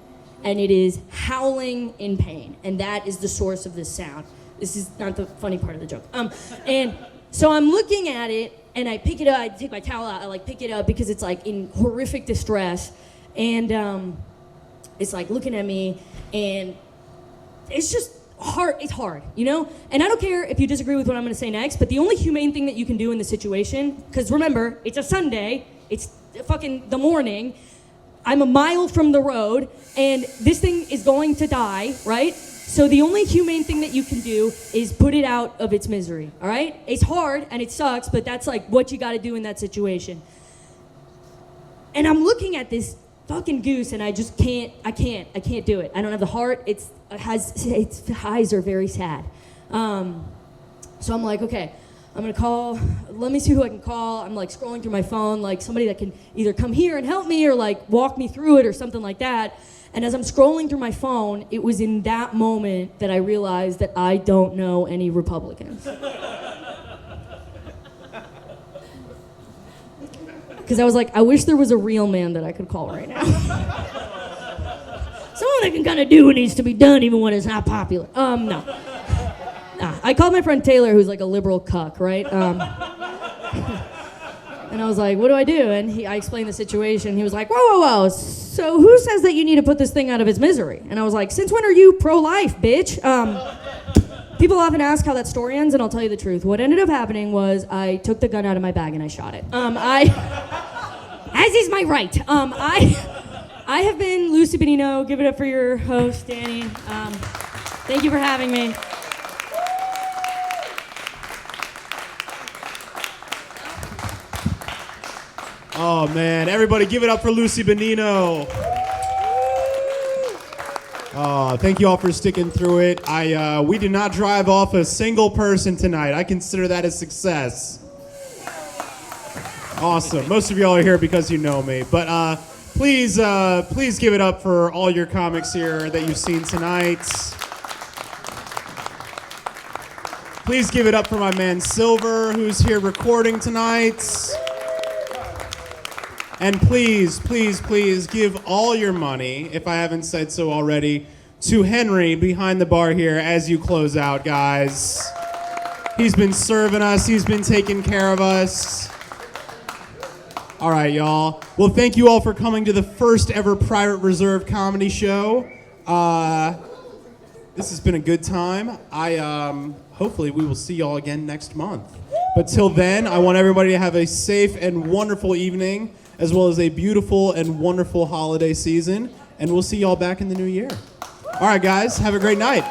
And it is howling in pain. And that is the source of this sound. This is not the funny part of the joke. And so I'm looking at it, and I pick it up, I take my towel out, I like pick it up because it's like in horrific distress. And it's like looking at me, and it's just hard. It's hard, you know? And I don't care if you disagree with what I'm gonna say next, but the only humane thing that you can do in this situation, because remember, it's a Sunday, it's fucking the morning, I'm 1 mile from the road, and this thing is going to die, right? So the only humane thing that you can do is put it out of its misery, all right? It's hard, and it sucks, but that's like what you gotta do in that situation. And I'm looking at this fucking goose, and I just can't do it. I don't have the heart. Its eyes are very sad. So I'm like, okay, I'm gonna call, let me see who I can call. I'm like scrolling through my phone, like somebody that can either come here and help me or like walk me through it or something like that. And as I'm scrolling through my phone, it was in that moment that I realized that I don't know any Republicans. Because I was like, I wish there was a real man that I could call right now. Someone that can kind of do what needs to be done even when it's not popular. No. I called my friend Taylor, who's like a liberal cuck, right? And I was like, what do I do? And I explained the situation. He was like, whoa. So who says that you need to put this thing out of its misery? And I was like, since when are you pro-life, bitch? People often ask how that story ends, and I'll tell you the truth. What ended up happening was I took the gun out of my bag and I shot it. As is my right. I have been Lucy Bonino. Give it up for your host, Danny. Thank you for having me.
Oh man, everybody give it up for Lucy Bonino. Oh, thank you all for sticking through it. We did not drive off a single person tonight. I consider that a success. Awesome. Most of y'all are here because you know me. But please give it up for all your comics here that you've seen tonight. Please give it up for my man Silver, who's here recording tonight. And please, please, please give all your money, if I haven't said so already, to Henry behind the bar here as you close out, guys. He's been serving us. He's been taking care of us. All right, y'all. Well, thank you all for coming to the first ever Private Reserve comedy show. This has been a good time. Hopefully we will see y'all again next month. But till then, I want everybody to have a safe and wonderful evening, as well as a beautiful and wonderful holiday season. And we'll see y'all back in the new year. All right, guys, have a great night.